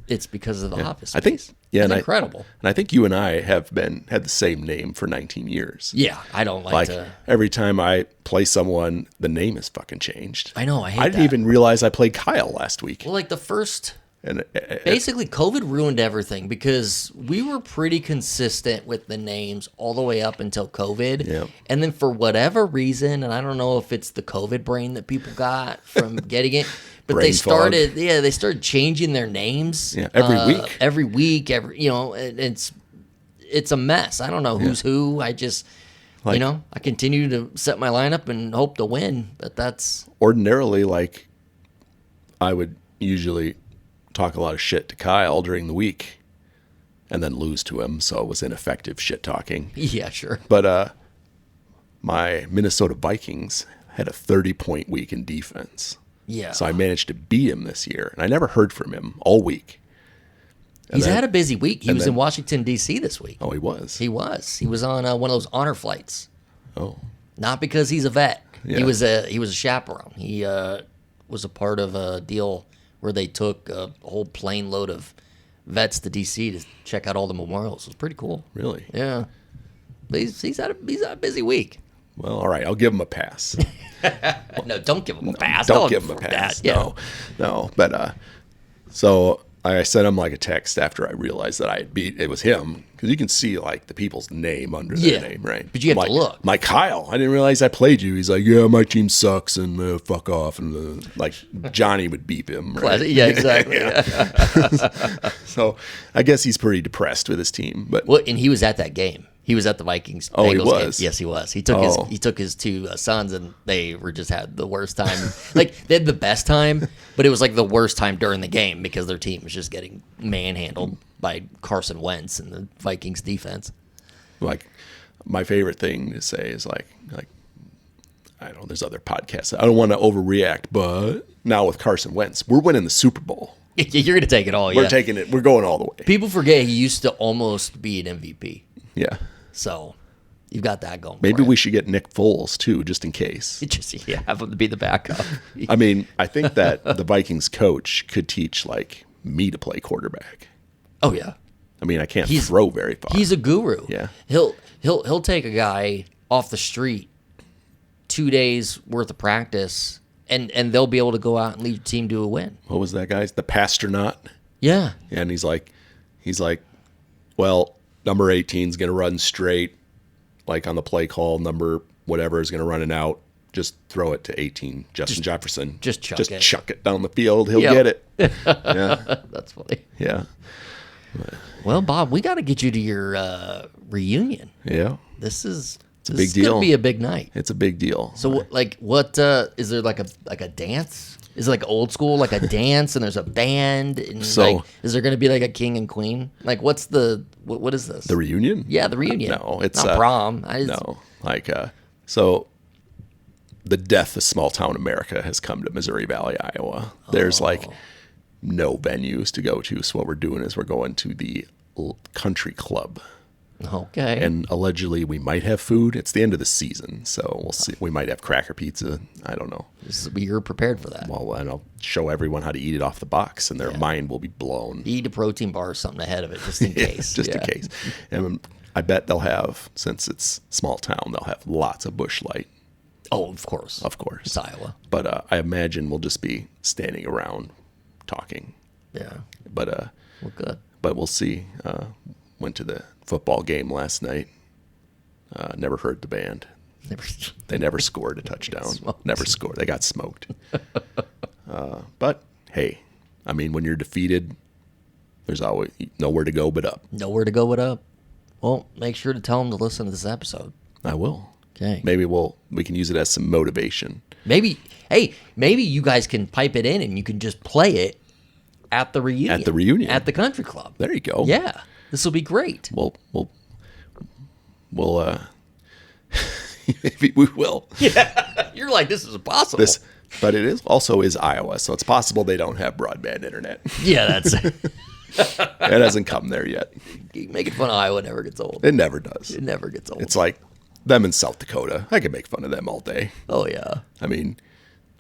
it's because of the Office Space. I think. Yeah, That's and incredible. And I think you and I have had the same name for 19 years. Yeah, I don't like to. Every time I play someone, the name is fucking changed. I know, I hate I didn't that. even realize I played Kyle last week. Well, like the first. And Basically, COVID ruined everything because we were pretty consistent with the names all the way up until COVID. Yeah. And then for whatever reason, and I don't know if it's the COVID brain that people got from getting it, but Brain they fog. started changing their names. Yeah, every week. Every week, it's a mess. I don't know who's who. I just, Like- I continue to set my lineup and hope to win, but that's. ordinarily, like, I would usually talk a lot of shit to Kyle during the week and then lose to him. So it was ineffective shit talking. Yeah, sure. But my Minnesota Vikings had a 30-point week in defense. Yeah. So I managed to beat him this year. And I never heard from him all week. He's had a busy week. He was then- in Washington, D.C. this week. Oh, he was? He was. He was on one of those honor flights. Oh. Not because he's a vet. Yeah. He was a chaperone. He was a part of a deal where they took a whole plane load of vets to D.C. to check out all the memorials. It was pretty cool. Really? Yeah. But he's had a busy week. Well, all right. I'll give him a pass. No, don't give him a pass. Don't give him a pass. That. Yeah. No. But so I sent him like a text after I realized that I had beat it was him because you can see like the people's name under their name, right? But you have I'm to like, look. Like Kyle, I didn't realize I played you. He's like, yeah, my team sucks and fuck off, and like Johnny would beep him, right? Yeah, exactly. So I guess he's pretty depressed with his team, but Well, and he was at that game. He was at the Vikings. Oh, he Bengals was? Game. Yes, he was. He took his two sons, and they were just had the worst time. Like they had the best time, but it was like the worst time during the game because their team was just getting manhandled by Carson Wentz and the Vikings defense. like my favorite thing to say is like I don't know, there's other podcasts. I don't want to overreact, but now with Carson Wentz, we're winning the Super Bowl. You're gonna take it all. We're Yeah. taking it. We're going all the way. People forget he used to almost be an MVP. Yeah. So you've got that going. Maybe for you. we should get Nick Foles too, just in case. Have him to be the backup. I mean, I think that the Vikings coach could teach like me to play quarterback. Oh yeah. I mean, I can't throw very far. He's a guru. Yeah. He'll take a guy off the street 2 days worth of practice and they'll be able to go out and lead your team to a win. What was that guy's? The Pastronaut. Yeah. And he's like, well, number 18 is going to run straight, like on the play call. Number whatever is going to run an out. Just throw it to 18, Justin Jefferson. just chuck it. chuck it down the field. He'll Yep. get it. Yeah, That's funny. yeah, Well, Bob, we got to get you to your reunion. yeah. This is a big gonna deal. be a big night. It's a big deal. So what is there like a dance? Is it like old school, like a dance and there's a band? And So- like, is there going to be like a king and queen? Like what is this? The reunion? Yeah, the reunion. No, it's not prom. No, like so. The death of small town America has come to Missouri Valley, Iowa. There's like no venues to go to. So what we're doing is we're going to the country club. Okay. And allegedly we might have food. It's the end of the season, so we'll see. We might have cracker pizza. I don't know. You're prepared for that. Well, and I'll show everyone how to eat it off the box, and their mind will be blown. Eat a protein bar or something ahead of it, just in case. Just in case. And I bet they'll have, since it's small town, they'll have lots of Busch Light. Oh, of course. Of course. It's Iowa. But I imagine we'll just be standing around talking. Yeah. But Well, good. but we'll see. Went to the football game last night. Never heard the band. They never scored a touchdown. Smoked. Never scored. They got smoked. But hey, I mean, when you're defeated, there's always nowhere to go but up. Nowhere to go but up. Well, make sure to tell them to listen to this episode. I will. Okay. Maybe we can use it as some motivation. Maybe you guys can pipe it in and you can just play it at the reunion. At the reunion. At the country club. There you go. Yeah. This will be great. We'll maybe we will. Yeah. You're like, this is impossible. But it is also Iowa, so it's possible they don't have broadband internet. Yeah, that's It hasn't come there yet. making fun of Iowa never gets old. It never does. It never gets old. It's like them in South Dakota. I can make fun of them all day. Oh yeah. I mean,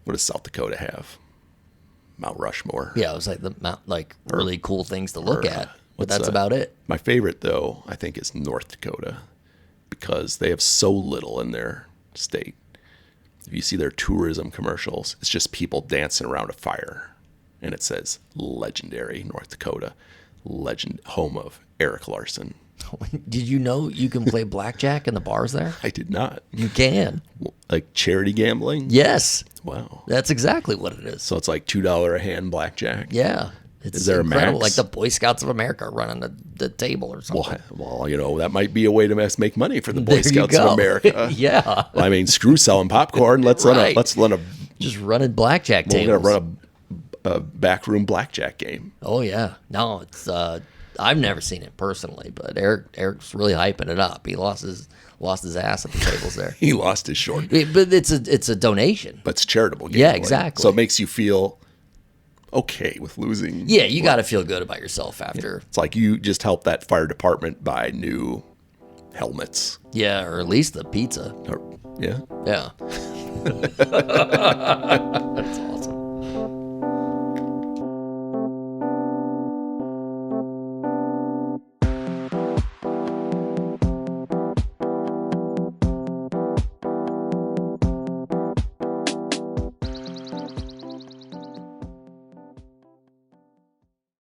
what does South Dakota have? Mount Rushmore. Yeah, it was like really cool things to look at. But that's what's, about it. My favorite, though, I think, is North Dakota because they have so little in their state. If you see their tourism commercials, it's just people dancing around a fire. And it says, legendary North Dakota, home of Eric Larson. Did you know you can play blackjack in the bars there? I did not. You can. Like charity gambling? Yes. Wow. That's exactly what it is. So it's like $2 a hand blackjack? Yeah. It's Is there incredible. a max? Like the Boy Scouts of America running the table or something. Well, that might be a way to make money for the Boy There you Scouts go. of America. Yeah. Well, I mean, screw selling popcorn. Let's Right. run a Just running blackjack we're tables. gonna run a backroom blackjack game. Oh yeah. No, it's I've never seen it personally, but Eric's really hyping it up. He lost his ass at the tables there. He lost his short, But it's a donation. but it's charitable gambling. Yeah, exactly. So it makes you feel okay with losing. Yeah, you got to feel good about yourself after. It's like you just helped that fire department buy new helmets. Yeah, or at least the pizza. Yeah. Yeah. That's